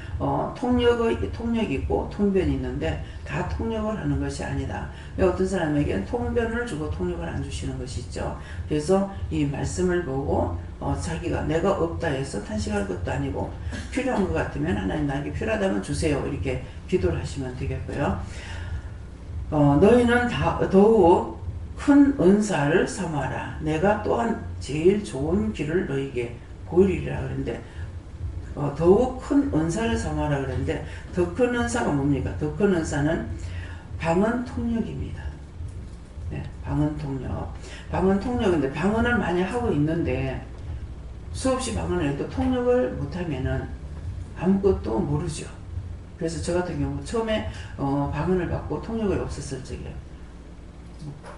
통역이 있고 통변이 있는데 다 통역을 하는 것이 아니다. 어떤 사람에게는 통변을 주고 통역을 안 주시는 것이 있죠. 그래서 이 말씀을 보고 자기가 내가 없다 해서 탄식할 것도 아니고 필요한 것 같으면 하나님 나에게 필요하다면 주세요. 이렇게 기도를 하시면 되겠고요. 너희는 더욱 큰 은사를 삼아라. 내가 또한 제일 좋은 길을 너희에게 보이리라 그랬는데 더욱 큰 은사를 삼아라 그랬는데 더 큰 은사가 뭡니까? 더 큰 은사는 방언 통역입니다. 네, 방언 통역. 방언 통역인데 방언을 많이 하고 있는데 수없이 방언을 해도 통역을 못하면은 아무것도 모르죠. 그래서 저 같은 경우 처음에 방언을 받고 통역이 없었을 적에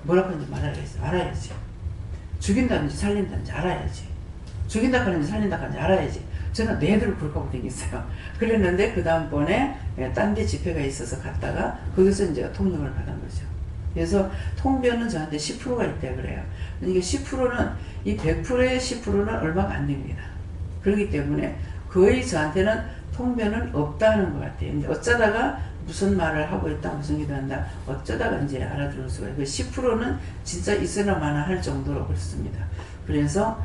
뭐라고 하는지 알아야지. 죽인다든지 살린다든지 알아야지. 죽인다 하는지 살린다 하는지 알아야지. 저는 내 애들을 그렇게 하고 다녔어요. 그랬는데 그 다음번에 딴 데 집회가 있어서 갔다가 거기서 이제 통역을 받은 거죠. 그래서 통변은 저한테 10%가 있다 그래요. 이게 10%는 이 100%의 10%는 얼마가 안 됩니다. 그렇기 때문에 거의 저한테는 통변은 없다 하는 것 같아요. 근데 어쩌다가 무슨 말을 하고 있다, 무슨 기도한다, 어쩌다가 이제 알아들을 수가 있고, 10%는 진짜 있으나 마나 할 정도로 그렇습니다. 그래서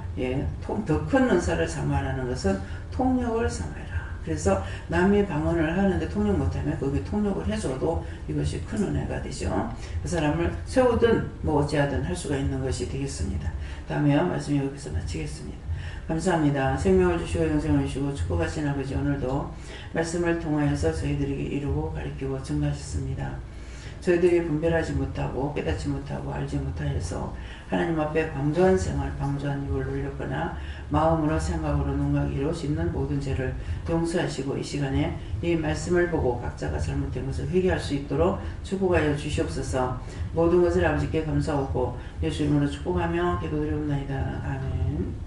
더 큰 은사를 삼아라는 것은 통역을 삼아라. 그래서 남이 방언을 하는데 통역 못하면 거기 통역을 해줘도 이것이 큰 은혜가 되죠. 그 사람을 세우든 뭐 어찌하든 할 수가 있는 것이 되겠습니다. 다음에 말씀 여기서 마치겠습니다. 감사합니다. 생명을 주시고 영생을 주시고 축복하신 아버지, 오늘도 말씀을 통하여서 저희들에게 이루고 가르치고 증가하셨습니다. 저희들이 분별하지 못하고 깨닫지 못하고 알지 못하여서 하나님 앞에 방조한 생활, 방조한 입을 올렸거나 마음으로 생각으로 눈과 귀로 씹는 모든 죄를 용서하시고 이 시간에 이 말씀을 보고 각자가 잘못된 것을 회개할 수 있도록 축복하여 주시옵소서. 모든 것을 아버지께 감사하고 예수 이름으로 축복하며 기도드리옵나이다. 아멘.